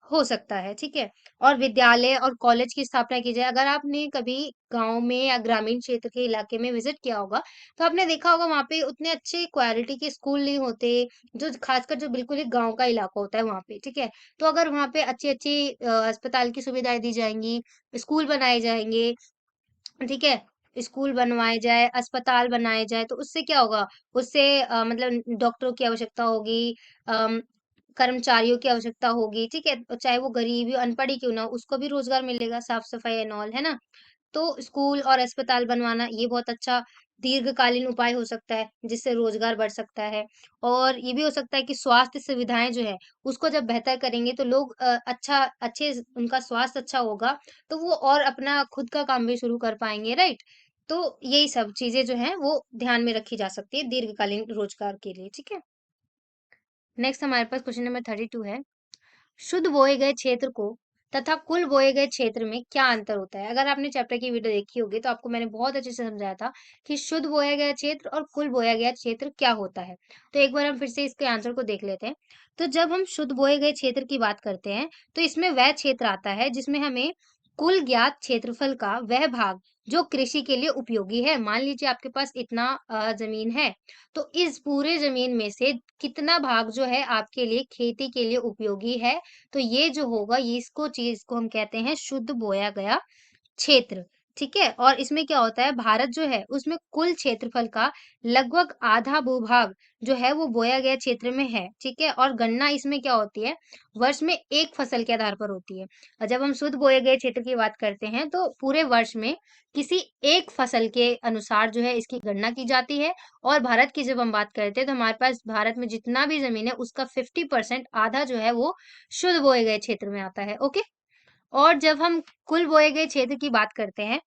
हो सकता है, ठीक है। और विद्यालय और कॉलेज की स्थापना की जाए। अगर आपने कभी गांव में या ग्रामीण क्षेत्र के इलाके में विजिट किया होगा, तो आपने देखा होगा वहां पे उतने अच्छे क्वालिटी के स्कूल नहीं होते, जो खासकर जो बिल्कुल एक गांव का इलाका होता है वहां पे, ठीक है। तो अगर वहां पे अच्छी अच्छी अस्पताल की सुविधाएं दी जाएंगी, स्कूल बनाए जाएंगे, ठीक है, स्कूल बनवाए जाए, अस्पताल बनाए जाए, तो उससे क्या होगा, उससे मतलब डॉक्टरों की आवश्यकता होगी, अम, कर्मचारियों की आवश्यकता होगी, ठीक है। चाहे वो गरीब या अनपढ़ ही क्यों ना हो, उसको भी रोजगार मिलेगा, साफ सफाई एंड ऑल, है ना। तो स्कूल और अस्पताल बनवाना ये बहुत अच्छा दीर्घकालीन उपाय हो सकता है, जिससे रोजगार बढ़ सकता है। और ये भी हो सकता है कि स्वास्थ्य सुविधाएं जो है उसको जब बेहतर करेंगे, तो लोग उनका स्वास्थ्य अच्छा होगा, तो वो और अपना खुद का काम भी शुरू कर पाएंगे, राइट। तो यही सब चीजें जो हैं वो ध्यान में रखी जा सकती है दीर्घकालीन रोजगार के लिए, ठीक है। नेक्स्ट हमारे पास क्वेश्चन नंबर 32 है। शुद्ध बोए गए क्षेत्र को तथा कुल बोए गए क्षेत्र में क्या अंतर होता है? अगर आपने चैप्टर की वीडियो देखी होगी तो आपको मैंने बहुत अच्छे से समझाया था कि शुद्ध बोया गया क्षेत्र और कुल बोया गया क्षेत्र क्या होता है। तो एक बार हम फिर से इसके आंसर को देख लेते हैं। तो जब हम शुद्ध बोए गए क्षेत्र की बात करते हैं तो इसमें वह क्षेत्र आता है जिसमें हमें कुल ज्ञात क्षेत्रफल का वह भाग जो कृषि के लिए उपयोगी है। मान लीजिए आपके पास इतना जमीन है, तो इस पूरे जमीन में से कितना भाग जो है आपके लिए खेती के लिए उपयोगी है, तो ये जो होगा ये इसको चीज़ को हम कहते हैं शुद्ध बोया गया क्षेत्र, ठीक है? और इसमें क्या होता है भारत जो है उसमें कुल क्षेत्रफल का लगभग आधा भूभाग जो है वो बोया गया क्षेत्र में है, ठीक है? और गणना इसमें क्या होती है वर्ष में एक फसल के आधार पर होती है। और जब हम शुद्ध बोए गए क्षेत्र की बात करते हैं तो पूरे वर्ष में किसी एक फसल के अनुसार जो है इसकी गणना की जाती है। और भारत की जब हम बात करते हैं तो हमारे पास भारत में जितना भी जमीन है उसका 50% आधा जो है वो शुद्ध बोए गए क्षेत्र में आता है। ओके। और जब हम कुल बोए गए क्षेत्र की बात करते हैं,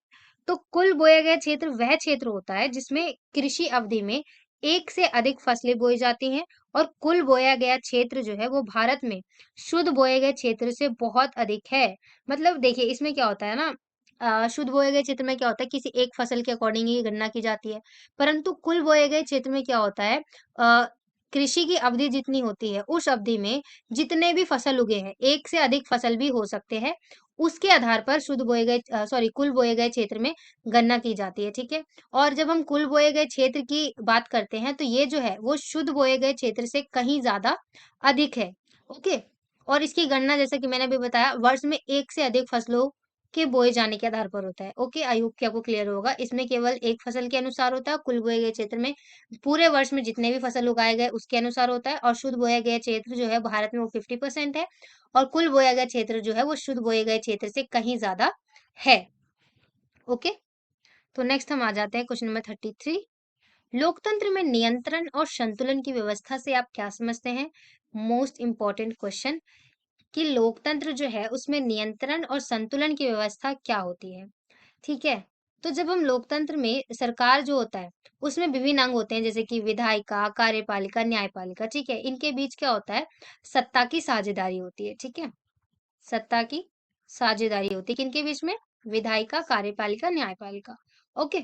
तो कुल बोया गया क्षेत्र वह क्षेत्र होता है जिसमें कृषि अवधि में एक से अधिक फसलें बोई जाती हैं। और कुल बोया गया क्षेत्र जो है वो भारत में शुद्ध बोए गए क्षेत्र से बहुत अधिक है। मतलब देखिए इसमें क्या होता है ना, शुद्ध बोए गए क्षेत्र में क्या होता है किसी एक फसल के अकॉर्डिंग ही गणना की जाती है। परंतु कुल बोए गए क्षेत्र में क्या होता है, कृषि की अवधि जितनी होती है उस अवधि में जितने भी फसल उगे हैं, एक से अधिक फसल भी हो सकते हैं, उसके आधार पर शुद्ध बोए गए सॉरी कुल बोए गए क्षेत्र में गणना की जाती है, ठीक है? और जब हम कुल बोए गए क्षेत्र की बात करते हैं, तो ये जो है वो शुद्ध बोए गए क्षेत्र से कहीं ज़्यादा अधिक है, ओके? और इसकी गणना जैसा कि मैंने अभी बताया वर्ष में 1 से अधिक फसलों के बोए जाने के आधार पर होता है, ओके? आई होप कि आपको क्लियर होगा। इसमें केवल एक फसल के अनुसार होता है, कुल बोए गए क्षेत्र में पूरे वर्ष में जितने भी फसल उगाए गए उसके अनुसार होता है। और शुद्ध बोया गया क्षेत्र जो है भारत में वो 50% है। और कुल बोया गया क्षेत्र जो है वो शुद्ध बोए गए क्षेत्र से कहीं ज्यादा है। ओके। तो नेक्स्ट हम आ जाते हैं क्वेश्चन नंबर 33। लोकतंत्र में नियंत्रण और संतुलन की व्यवस्था से आप क्या समझते हैं? मोस्ट इंपॉर्टेंट क्वेश्चन कि लोकतंत्र जो है उसमें नियंत्रण और संतुलन की व्यवस्था क्या होती है, ठीक है? तो जब हम लोकतंत्र में सरकार जो होता है उसमें विभिन्न अंग होते हैं जैसे कि विधायिका, कार्यपालिका, न्यायपालिका, ठीक है? इनके बीच क्या होता है सत्ता की साझेदारी होती है, ठीक है? सत्ता की साझेदारी होती है किनके बीच में, विधायिका, कार्यपालिका, न्यायपालिका, ओके।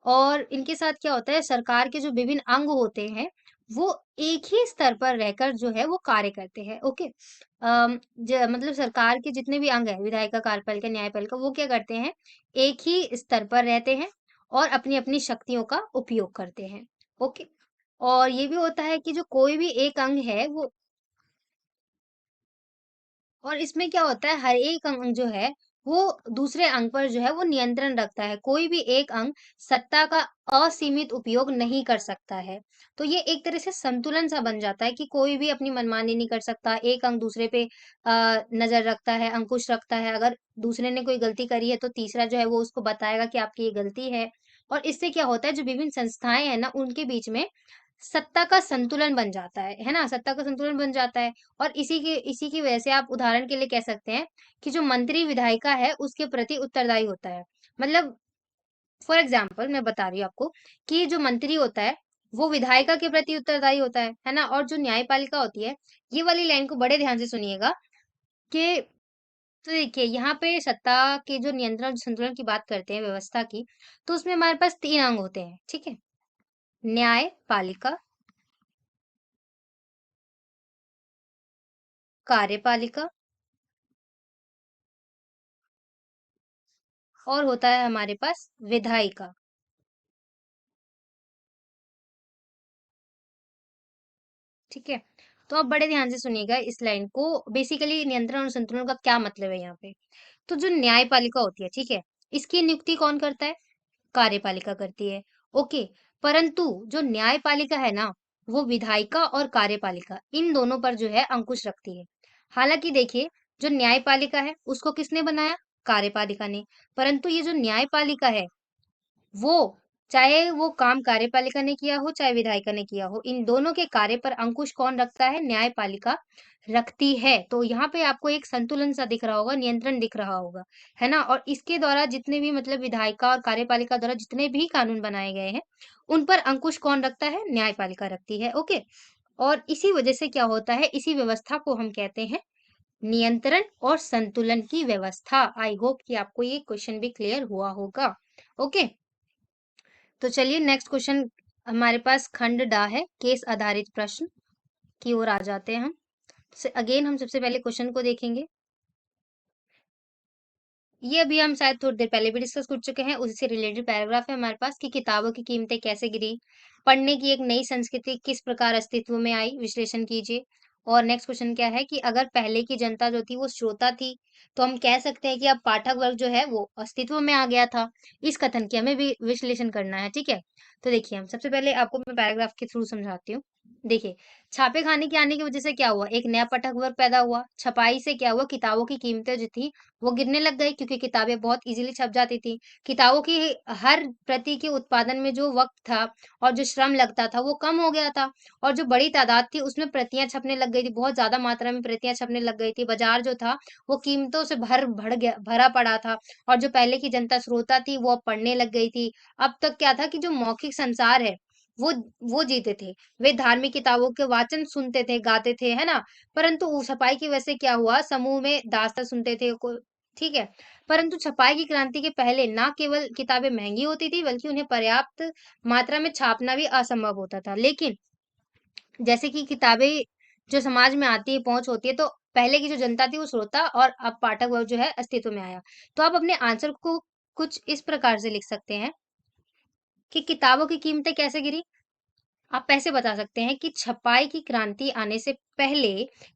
और इनके साथ क्या होता है सरकार के जो विभिन्न अंग होते हैं वो एक ही स्तर पर रहकर जो है वो कार्य करते हैं, ओके। मतलब सरकार के जितने भी अंग है विधायिका, कार्यपालिका, न्यायपालिका वो क्या करते हैं एक ही स्तर पर रहते हैं और अपनी अपनी शक्तियों का उपयोग करते हैं, ओके। और ये भी होता है कि जो कोई भी एक अंग है वो, और इसमें क्या होता है हर एक अंग जो है वो दूसरे अंग पर जो है वो नियंत्रण रखता है। कोई भी एक अंग सत्ता का असीमित उपयोग नहीं कर सकता है। तो ये एक तरह से संतुलन सा बन जाता है कि कोई भी अपनी मनमानी नहीं कर सकता। एक अंग दूसरे पे नजर रखता है, अंकुश रखता है। अगर दूसरे ने कोई गलती करी है तो तीसरा जो है वो उसको बताएगा कि आपकी ये गलती है। और इससे क्या होता है जो विभिन्न संस्थाएं हैं ना उनके बीच में सत्ता का संतुलन बन जाता है ना? सत्ता का संतुलन बन जाता है। और इसी की वजह से आप उदाहरण के लिए कह सकते हैं कि जो मंत्री विधायिका है उसके प्रति उत्तरदायी होता है। मतलब फॉर एग्जाम्पल मैं बता रही हूँ आपको कि जो मंत्री होता है वो विधायिका के प्रति उत्तरदायी होता है ना? और जो न्यायपालिका होती है, ये वाली लाइन को बड़े ध्यान से सुनिएगा कि तो देखिए यहाँ पे सत्ता के जो नियंत्रण और संतुलन की बात करते हैं व्यवस्था की, तो उसमें हमारे पास 3 अंग होते हैं, ठीक है? न्यायपालिका, कार्यपालिका और होता है हमारे पास विधायिका, ठीक है? तो आप बड़े ध्यान से सुनिएगा इस लाइन को। बेसिकली नियंत्रण और संतुलन का क्या मतलब है यहाँ पे? तो जो न्यायपालिका होती है, ठीक है? इसकी नियुक्ति कौन करता है? कार्यपालिका करती है, ओके। परंतु जो न्यायपालिका है ना, वो विधायिका और कार्यपालिका इन दोनों पर जो है अंकुश रखती है। हालांकि देखिए, जो न्यायपालिका है उसको किसने बनाया? कार्यपालिका ने। परंतु ये जो न्यायपालिका है वो चाहे वो काम कार्यपालिका ने किया हो चाहे विधायिका ने किया हो, इन दोनों के कार्य पर अंकुश कौन रखता है? न्यायपालिका रखती है। तो यहाँ पे आपको एक संतुलन सा दिख रहा होगा, नियंत्रण दिख रहा होगा, है ना? और इसके द्वारा जितने भी मतलब विधायिका और कार्यपालिका द्वारा जितने भी कानून बनाए गए हैं उन पर अंकुश कौन रखता है? न्यायपालिका रखती है, ओके। और इसी वजह से क्या होता है, इसी व्यवस्था को हम कहते हैं नियंत्रण और संतुलन की व्यवस्था। आई होप कि आपको ये क्वेश्चन भी क्लियर हुआ होगा। ओके, तो चलिए नेक्स्ट क्वेश्चन हमारे पास खंड डा है, केस आधारित प्रश्न की ओर आ जाते हैं हम। अगेन हम सबसे पहले क्वेश्चन को देखेंगे। ये अभी हम शायद थोड़ी देर पहले भी डिस्कस कर चुके हैं, उसी से रिलेटेड पैराग्राफ है हमारे पास कि किताबों की कीमतें कैसे गिरी, पढ़ने की एक नई संस्कृति किस प्रकार अस्तित्व में आई, विश्लेषण कीजिए। और नेक्स्ट क्वेश्चन क्या है कि अगर पहले की जनता जो थी वो श्रोता थी, तो हम कह सकते हैं कि अब पाठक वर्ग जो है वो अस्तित्व में आ गया था। इस कथन की हमें भी विश्लेषण करना है, ठीक है। तो देखिए, हम सबसे पहले आपको मैं पैराग्राफ के थ्रू समझाती हूँ। देखिए, छापे खाने के आने की वजह से क्या हुआ, एक नया पाठक वर्ग पैदा हुआ। छपाई से क्या हुआ, किताबों की कीमतें जो थी वो गिरने लग गई, क्योंकि किताबें बहुत इजीली छप जाती थी। किताबों की हर प्रति के उत्पादन में जो वक्त था और जो श्रम लगता था वो कम हो गया था, और जो बड़ी तादाद थी उसमें प्रतियां छपने लग गई थी, बहुत ज्यादा मात्रा में प्रतियां छपने लग गई थी। बाजार जो था वो कीमतों से भरा पड़ा था, और जो पहले की जनता श्रोता थी वो अब पढ़ने लग गई थी। अब तक क्या था कि जो मौखिक संसार है वो वो जीते थे, वे धार्मिक किताबों के वाचन सुनते थे, गाते थे, है ना। परंतु छपाई की वजह से क्या हुआ, समूह में दास्तान सुनते थे को, ठीक है। परंतु छपाई की क्रांति के पहले ना केवल किताबें महंगी होती थी, बल्कि उन्हें पर्याप्त मात्रा में छापना भी असंभव होता था। लेकिन जैसे कि किताबें जो समाज में आती है, पहुंच होती है, तो पहले की जो जनता थी वो श्रोता, और अब पाठक वर्ग जो है अस्तित्व में आया। तो आप अपने आंसर को कुछ इस प्रकार से लिख सकते हैं कि किताबों की कीमतें कैसे गिरी। आप ऐसे बता सकते हैं कि छपाई की क्रांति आने से पहले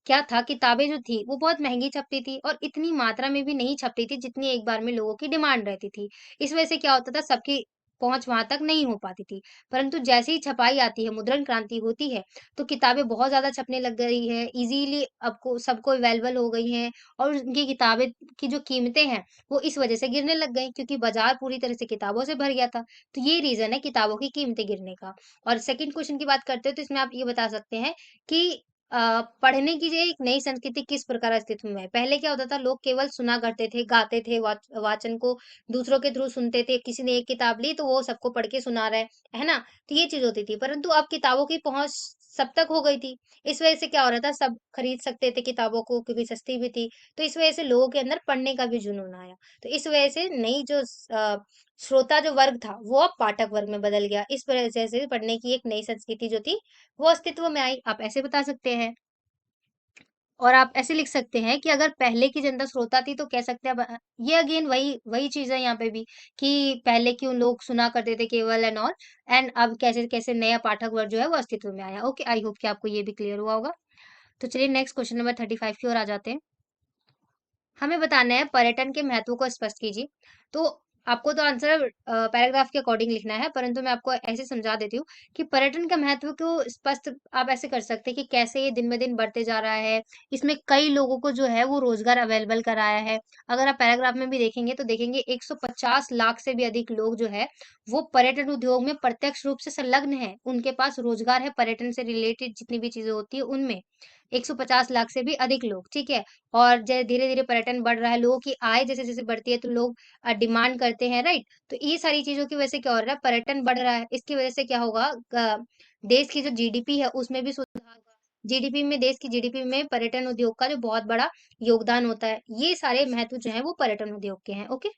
क्या था, किताबें जो थी वो बहुत महंगी छपती थी, और इतनी मात्रा में भी नहीं छपती थी जितनी एक बार में लोगों की डिमांड रहती थी। इस वजह से क्या होता था, सबकी पहुंच वहां तक नहीं हो पाती थी। परंतु जैसे ही छपाई आती है, मुद्रण क्रांति होती है, तो किताबें बहुत ज्यादा छपने लग गई है, इजीली आपको सबको अवेलेबल हो गई हैं, और उनकी किताबें की जो कीमतें हैं वो इस वजह से गिरने लग गई, क्योंकि बाजार पूरी तरह से किताबों से भर गया था। तो ये रीजन है किताबों की कीमतें गिरने का। और सेकंड क्वेश्चन की बात करते हैं, तो इसमें आप ये बता सकते हैं कि पढ़ने की जो एक नई संस्कृति किस प्रकार अस्तित्व में है। पहले क्या होता था, लोग केवल सुना करते थे, गाते थे, वाचन को दूसरों के थ्रू सुनते थे। किसी ने एक किताब ली तो वो सबको पढ़ के सुना रहा है ना। तो ये चीज होती थी, परंतु अब किताबों की पहुंच सब तक हो गई थी। इस वजह से क्या हो रहा था, सब खरीद सकते थे किताबों को, क्योंकि सस्ती भी थी। तो इस वजह से लोगों के अंदर पढ़ने का भी जुनून आया। तो इस वजह से नई जो श्रोता जो वर्ग था वो अब पाठक वर्ग में बदल गया। इस वजह से पढ़ने की एक नई संस्कृति जो थी वो अस्तित्व में आई। आप ऐसे बता सकते हैं। और आप ऐसे लिख सकते हैं कि अगर पहले की जनता श्रोता थी तो कह सकते हैं ये अगेन वही वही चीज है यहाँ पे भी, कि पहले क्यों लोग सुना करते थे केवल एंड ऑल, एंड अब कैसे कैसे नया पाठक वर्ग जो है वो अस्तित्व में आया। ओके, आई होप कि आपको ये भी क्लियर हुआ होगा। तो चलिए नेक्स्ट क्वेश्चन नंबर 35 की ओर आ जाते हैं। हमें बताना है पर्यटन के महत्व को स्पष्ट कीजिए। तो आपको तो आंसर पैराग्राफ के अकॉर्डिंग लिखना है, परंतु मैं आपको ऐसे समझा देती हूँ कि पर्यटन का महत्व को स्पष्ट आप ऐसे कर सकते हैं कि कैसे ये दिन ब दिन बढ़ते जा रहा है। इसमें कई लोगों को जो है वो रोजगार अवेलेबल कराया है। अगर आप पैराग्राफ में भी देखेंगे तो देखेंगे 150 लाख से भी अधिक लोग जो है वो पर्यटन उद्योग में प्रत्यक्ष रूप से संलग्न है, उनके पास रोजगार है, पर्यटन से रिलेटेड जितनी भी चीजें होती है उनमें 150 लाख से भी अधिक लोग, ठीक है। और धीरे धीरे पर्यटन बढ़ रहा है, लोगों की आय जैसे जैसे बढ़ती है तो लोग डिमांड करते हैं, राइट। तो ये सारी चीजों की वजह से क्या हो रहा है, पर्यटन बढ़ रहा है। इसकी वजह से क्या होगा, देश की जो जीडीपी है उसमें भी सुधार होगा। जीडीपी में, देश की जीडीपी में पर्यटन उद्योग का जो बहुत बड़ा योगदान होता है। ये सारे महत्व जो है वो पर्यटन उद्योग के हैं। ओके,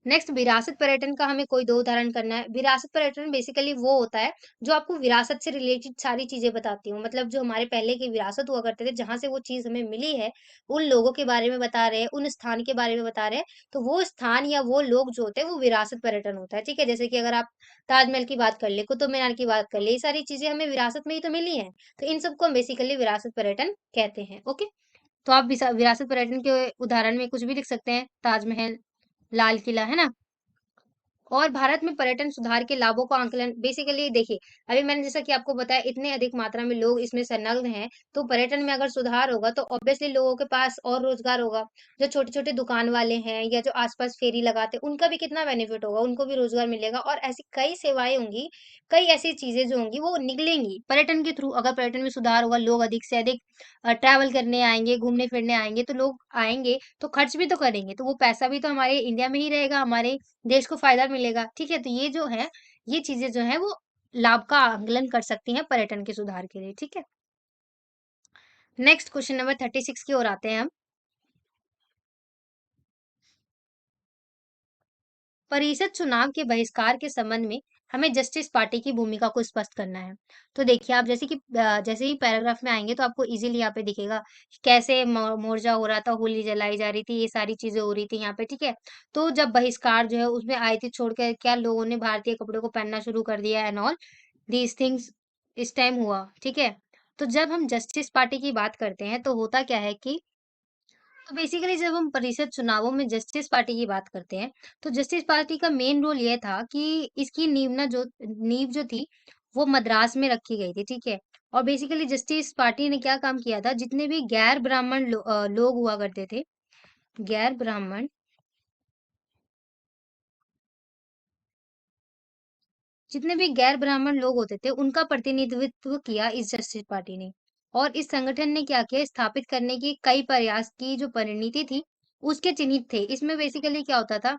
नेक्स्ट विरासत पर्यटन का हमें कोई दो उदाहरण करना है। विरासत पर्यटन बेसिकली वो होता है जो आपको विरासत से रिलेटेड सारी चीजें बताती हूँ, मतलब जो हमारे पहले की विरासत हुआ करते थे, जहां से वो चीज हमें मिली है, उन लोगों के बारे में बता रहे हैं, उन स्थान के बारे में बता रहे हैं। तो वो स्थान या वो लोग जो होते हैं वो विरासत पर्यटन होता है, ठीक है। जैसे कि अगर आप ताजमहल की बात कर ले, कुतुब मीनार की बात कर ले, ये सारी चीजें हमें विरासत में ही तो मिली है। तो इन सबको हम बेसिकली विरासत पर्यटन कहते हैं। ओके, तो आप विरासत पर्यटन के उदाहरण में कुछ भी लिख सकते हैं, ताजमहल, लाल किला, है ना। और भारत में पर्यटन सुधार के लाभों का आंकलन बेसिकली देखिए, अभी मैंने जैसा कि आपको बताया, इतने अधिक मात्रा में लोग इसमें संलग्न हैं, तो पर्यटन में अगर सुधार होगा तो ऑब्वियसली लोगों के पास और रोजगार होगा। जो छोटे छोटे दुकान वाले हैं या जो आसपास फेरी लगाते हैं उनका भी कितना बेनिफिट होगा, उनको भी रोजगार मिलेगा, और ऐसी कई सेवाएं होंगी, कई ऐसी चीजें जो होंगी वो निकलेंगी पर्यटन के थ्रू। अगर पर्यटन में सुधार होगा, लोग अधिक से अधिक ट्रैवल करने आएंगे, घूमने फिरने आएंगे, तो लोग आएंगे तो खर्च भी तो करेंगे, तो वो पैसा भी तो हमारे इंडिया में ही रहेगा, हमारे देश को फायदा मिलेगा, ठीक है। तो ये जो है, ये चीजें जो है वो लाभ का आंकलन कर सकती हैं पर्यटन के सुधार के लिए। ठीक है, नेक्स्ट क्वेश्चन नंबर 36 की ओर आते हैं हम। परिषद चुनाव के बहिष्कार के संबंध में हमें जस्टिस पार्टी की भूमिका को स्पष्ट करना है। तो देखिए, आप जैसे कि जैसे ही पैराग्राफ में आएंगे तो आपको इजीली यहाँ पे दिखेगा कैसे मोर्चा हो रहा था, होली जलाई जा रही थी, ये सारी चीजें हो रही थी यहाँ पे। ठीक है, तो जब बहिष्कार जो है उसमें आई थी छोड़कर क्या लोगों ने भारतीय कपड़ों को पहनना शुरू कर दिया एंड ऑल दीज थिंग्स इस टाइम हुआ। ठीक है, तो जब हम जस्टिस पार्टी की बात करते हैं तो होता क्या है कि तो बेसिकली जब हम परिषद चुनावों में जस्टिस पार्टी की बात करते हैं तो जस्टिस पार्टी का मेन रोल ये था कि इसकी नींव जो थी वो मद्रास में रखी गई थी। ठीक है, और बेसिकली जस्टिस पार्टी ने क्या काम किया था, जितने भी गैर ब्राह्मण लोग हुआ करते थे, गैर ब्राह्मण जितने भी गैर ब्राह्मण लोग होते थे उनका प्रतिनिधित्व किया इस जस्टिस पार्टी ने। और इस संगठन ने क्या किया, स्थापित करने की कई प्रयास की जो परिणति थी उसके चिन्हित थे। इसमें बेसिकली क्या होता था,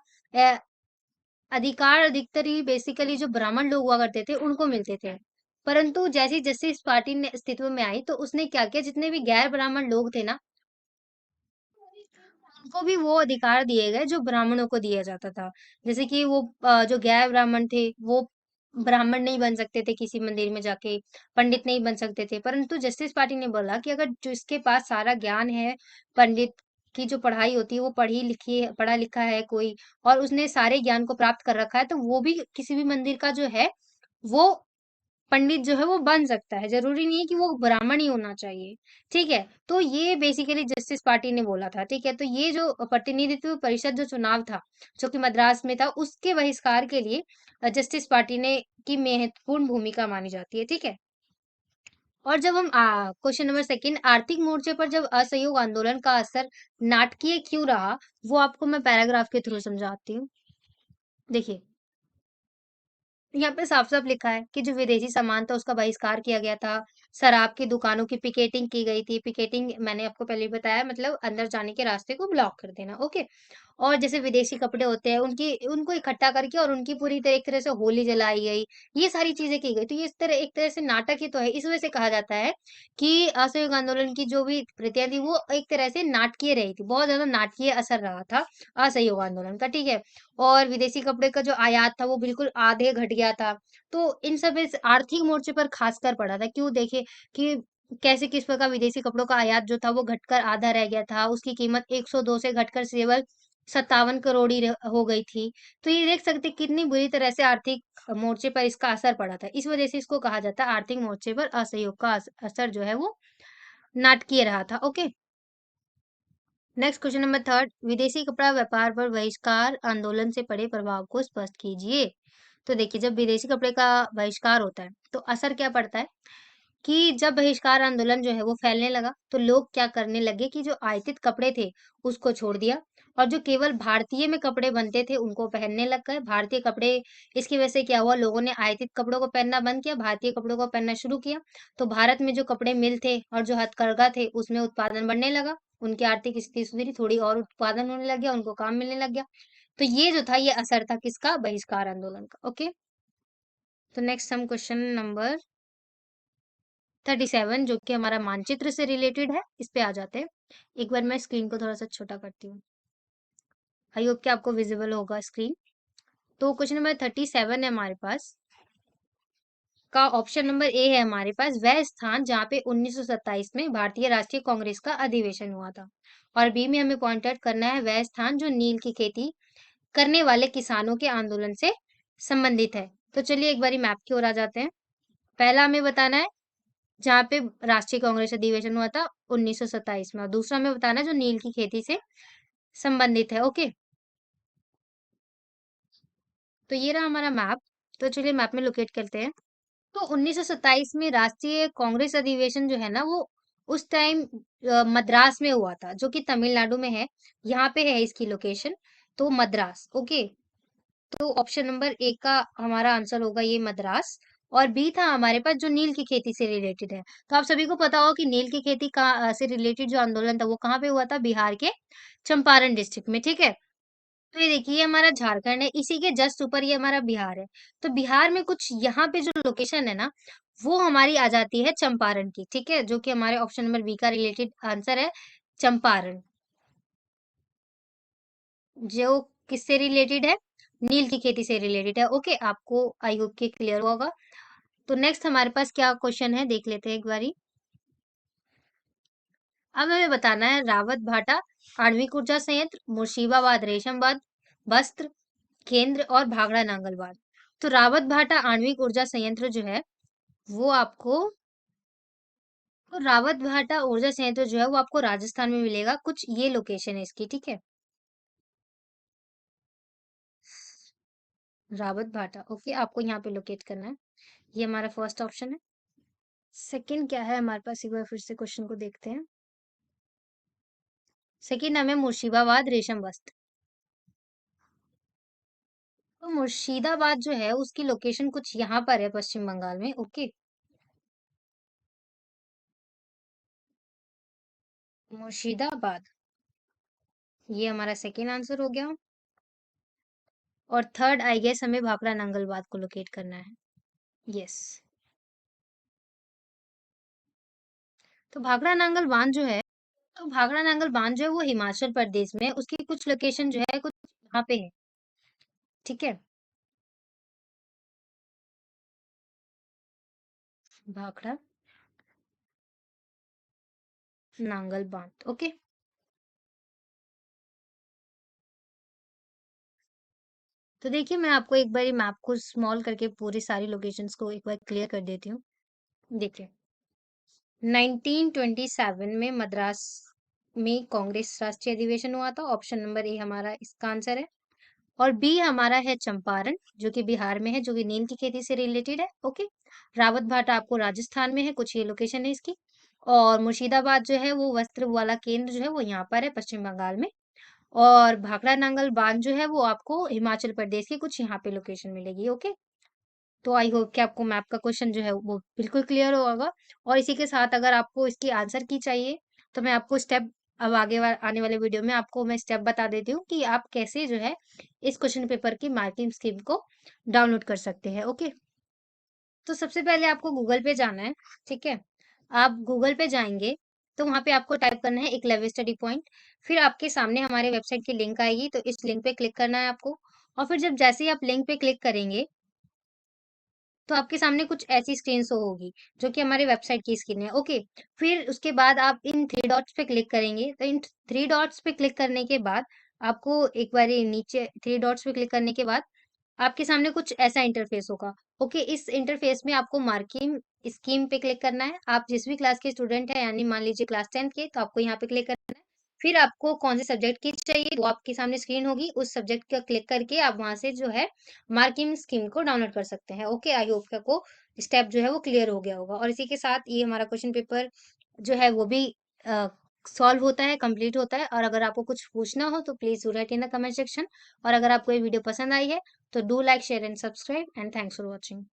अधिकार अधिकतर ही बेसिकली जो ब्राह्मण लोग हुआ करते थे उनको मिलते थे। परंतु जैसे ही जस्टिस पार्टी ने अस्तित्व में आई तो उसने क्या किया, जितने भी गैर ब्राह्मण लोग थे ना उनको भी वो अधिकार दिए गए जो ब्राह्मणों को दिया जाता था। जैसे कि वो जो गैर ब्राह्मण थे वो ब्राह्मण नहीं बन सकते थे, किसी मंदिर में जाके पंडित नहीं बन सकते थे। परंतु जस्टिस पार्टी ने बोला कि अगर जिसके पास सारा ज्ञान है, पंडित की जो पढ़ाई होती है वो पढ़ा लिखा है कोई, और उसने सारे ज्ञान को प्राप्त कर रखा है, तो वो भी किसी भी मंदिर का जो है वो पंडित जो है वो बन सकता है। जरूरी नहीं है कि वो ब्राह्मण ही होना चाहिए। ठीक है, तो ये बेसिकली जस्टिस पार्टी ने बोला था। ठीक है, तो ये जो प्रतिनिधित्व परिषद जो चुनाव था जो कि मद्रास में था उसके बहिष्कार के लिए जस्टिस पार्टी ने की महत्वपूर्ण भूमिका मानी जाती है। ठीक है, और जब हम क्वेश्चन नंबर सेकंड, आर्थिक मोर्चे पर जब असहयोग आंदोलन का असर नाटकीय क्यों रहा, वो आपको मैं पैराग्राफ के थ्रू समझाती हूँ। देखिए, यहाँ पे साफ-साफ लिखा है कि जो विदेशी सामान था उसका बहिष्कार किया गया था। शराब की दुकानों की पिकेटिंग की गई थी। पिकेटिंग मैंने आपको पहले ही बताया, मतलब अंदर जाने के रास्ते को ब्लॉक कर देना, ओके। और जैसे विदेशी कपड़े होते हैं उनकी उनको इकट्ठा करके और उनकी पूरी तरह एक तरह से होली जलाई गई। ये सारी चीजें की गई। तो ये इस तरह एक तरह से नाटक ही तो है। इस वजह से कहा जाता है कि असहयोग आंदोलन की जो भी प्रतियां थी वो एक तरह से नाटकीय रही थी। बहुत ज्यादा नाटकीय असर रहा था असहयोग आंदोलन का। ठीक है, और विदेशी कपड़े का जो आयात था वो बिल्कुल आधे घट गया था। तो इन सब इस आर्थिक मोर्चे पर खासकर पड़ा था। क्यों, देखिए कि कैसे किस प्रकार विदेशी कपड़ों का आयात जो था वो घटकर आधा रह गया था। उसकी कीमत 102 से घटकर केवल 57 करोड़ ही हो गई थी। तो ये देख सकते हैं कितनी बुरी तरह से आर्थिक मोर्चे पर इसका असर पड़ा था। इस वजह से इसको कहा जाता है आर्थिक मोर्चे पर असहयोग का असर जो है वो नाटकीय रहा था। Okay, next question number third, विदेशी कपड़ा व्यापार पर बहिष्कार आंदोलन से पड़े प्रभाव को स्पष्ट कीजिए। तो देखिए, जब विदेशी कपड़े का बहिष्कार होता है तो असर क्या पड़ता है कि जब बहिष्कार आंदोलन जो है वो फैलने लगा तो लोग क्या करने लगे कि जो आयातित कपड़े थे उसको छोड़ दिया और जो केवल भारतीय में कपड़े बनते थे उनको पहनने लग गए भारतीय कपड़े। इसकी वजह से क्या हुआ, लोगों ने आयातित कपड़ों को पहनना बंद किया, भारतीय कपड़ों को पहनना शुरू किया। तो भारत में जो कपड़े मिल थे और जो हथकरघा थे उसमें उत्पादन बढ़ने लगा, उनकी आर्थिक स्थिति सुधरी, थोड़ी और उत्पादन होने लग गया, उनको काम मिलने लग गया। तो ये जो था ये असर था किसका, बहिष्कार आंदोलन का। ओके, तो नेक्स्ट हम क्वेश्चन नंबर 37 जो कि हमारा मानचित्र से रिलेटेड है इस पे आ जाते हैं। एक बार मैं स्क्रीन को थोड़ा सा छोटा करती हूँ, आई होप कि आपको विजिबल होगा स्क्रीन। तो क्वेश्चन नंबर 37 है हमारे पास, का ऑप्शन नंबर ए है हमारे पास, वह स्थान जहाँ पे 1927 में भारतीय राष्ट्रीय कांग्रेस का अधिवेशन हुआ था। और बी में हमें पॉइंट आउट करना है वह स्थान जो नील की खेती करने वाले किसानों के आंदोलन से संबंधित है। तो चलिए एक बारी मैप की ओर आ जाते हैं। पहला हमें बताना है जहाँ पे राष्ट्रीय कांग्रेस अधिवेशन हुआ था 1927 में, और दूसरा हमें बताना है जो नील की खेती से संबंधित है। ओके, तो ये रहा हमारा मैप। तो चलिए मैप में लोकेट करते हैं। तो 1927 में राष्ट्रीय कांग्रेस अधिवेशन जो है ना वो उस टाइम मद्रास में हुआ था जो कि तमिलनाडु में है। यहाँ पे है इसकी लोकेशन, तो मद्रास। ओके, तो ऑप्शन नंबर ए का हमारा आंसर होगा ये मद्रास। और बी था हमारे पास जो नील की खेती से रिलेटेड है। तो आप सभी को पता होगा कि नील की खेती का से रिलेटेड जो आंदोलन था वो कहाँ पे हुआ था, बिहार के चंपारण डिस्ट्रिक्ट में। ठीक है, तो ये देखिए, ये हमारा झारखंड है, इसी के जस्ट ऊपर ये हमारा बिहार है। तो बिहार में कुछ यहाँ पे जो लोकेशन है ना, वो हमारी आ जाती है चंपारण की, ठीक है, जो कि हमारे ऑप्शन नंबर बी का रिलेटेड आंसर है, चंपारण, जो किससे रिलेटेड है, नील की खेती से रिलेटेड है। ओके, आपको आई होप कि क्लियर होगा। तो नेक्स्ट हमारे पास क्या क्वेश्चन है, देख लेते हैं एक बारी। अब हमें बताना है, रावत भाटा आणविक ऊर्जा संयंत्र, मुर्शिदाबाद रेशमबाद वस्त्र केंद्र और भाखड़ा नांगलबाद। तो रावत भाटा आणविक ऊर्जा संयंत्र जो है वो आपको तो रावत भाटा ऊर्जा संयंत्र जो है वो आपको राजस्थान में मिलेगा। कुछ ये लोकेशन है इसकी, ठीक है, रावत भाटा। ओके, आपको यहाँ पे लोकेट करना है। ये हमारा फर्स्ट ऑप्शन है। सेकंड क्या है हमारे पास, एक बार फिर से क्वेश्चन को देखते हैं। सेकंड नाम है मुर्शिदाबाद रेशम वस्त्र। तो मुर्शिदाबाद जो है उसकी लोकेशन कुछ यहाँ पर है, पश्चिम बंगाल में। ओके, मुर्शिदाबाद, ये हमारा सेकंड आंसर हो गया। और थर्ड आई गेस हमें भाखड़ा नांगलबाद को लोकेट करना है। यस, तो भाखड़ा नांगल बांध जो है, तो भाखड़ा नांगल बांध जो है वो हिमाचल प्रदेश में है। उसकी कुछ लोकेशन जो है कुछ यहाँ पे है, ठीक है, भाखड़ा नांगल बांध। ओके, तो देखिए मैं आपको एक बार मैप को स्मॉल करके पूरी सारी लोकेशंस को एक बार क्लियर कर देती हूँ। देखिए, 1927 में मद्रास में कांग्रेस राष्ट्रीय अधिवेशन हुआ था। ऑप्शन नंबर ए हमारा इसका आंसर है। और बी हमारा है चंपारण, जो कि बिहार में है, जो कि नील की खेती से रिलेटेड है। ओके, रावत भाटा आपको राजस्थान में है, कुछ ये लोकेशन है इसकी। और मुर्शिदाबाद जो है वो वस्त्र वाला केंद्र जो है वो यहाँ पर है, पश्चिम बंगाल में। और भाखड़ा नांगल बांध जो है वो आपको हिमाचल प्रदेश की कुछ यहाँ पे लोकेशन मिलेगी। ओके, तो आई होप कि आपको मैप का क्वेश्चन जो है वो बिल्कुल क्लियर होगा। और इसी के साथ अगर आपको इसकी आंसर की चाहिए तो मैं आपको स्टेप, अब आने वाले वीडियो में आपको मैं स्टेप बता देती हूँ कि आप कैसे जो है इस क्वेश्चन पेपर की मार्किंग स्कीम को डाउनलोड कर सकते हैं। ओके, तो सबसे पहले आपको गूगल पे जाना है, ठीक है, आप गूगल पे जाएंगे तो वहां पे आपको टाइप करना है एकलव्य स्टडी पॉइंट। फिर आपके सामने हमारे वेबसाइट की लिंक आएगी, तो इस लिंक पे क्लिक करना है आपको। और फिर जब जैसे ही आप लिंक पे क्लिक करेंगे तो आपके सामने कुछ ऐसी स्क्रीन शो होगी, जो कि हमारे वेबसाइट की स्क्रीन है। ओके, फिर उसके बाद आप इन थ्री डॉट्स पे क्लिक करेंगे, तो इन थ्री डॉट्स पे क्लिक करने के बाद आपको एक बार नीचे थ्री डॉट्स पे क्लिक करने के बाद आपके सामने कुछ ऐसा इंटरफेस होगा। ओके, इस इंटरफेस में आपको मार्किंग स्कीम पे क्लिक करना है। आप जिस भी क्लास के स्टूडेंट हैं, यानी मान लीजिए क्लास 10 के, तो आपको यहाँ पे क्लिक करना है। फिर आपको कौन से सब्जेक्ट की चाहिए वो आपके सामने स्क्रीन होगी, उस सब्जेक्ट का क्लिक करके आप वहां से जो है मार्किंग स्कीम को डाउनलोड कर सकते हैं। ओके, आई होप आपको स्टेप जो है वो क्लियर हो गया होगा। और इसी के साथ ये हमारा क्वेश्चन पेपर जो है वो भी सॉल्व होता है, कंप्लीट होता है। और अगर आपको कुछ पूछना हो तो please do right in the comment section. और अगर आपको ये वीडियो पसंद आई है तो do like share and subscribe and thanks for watching.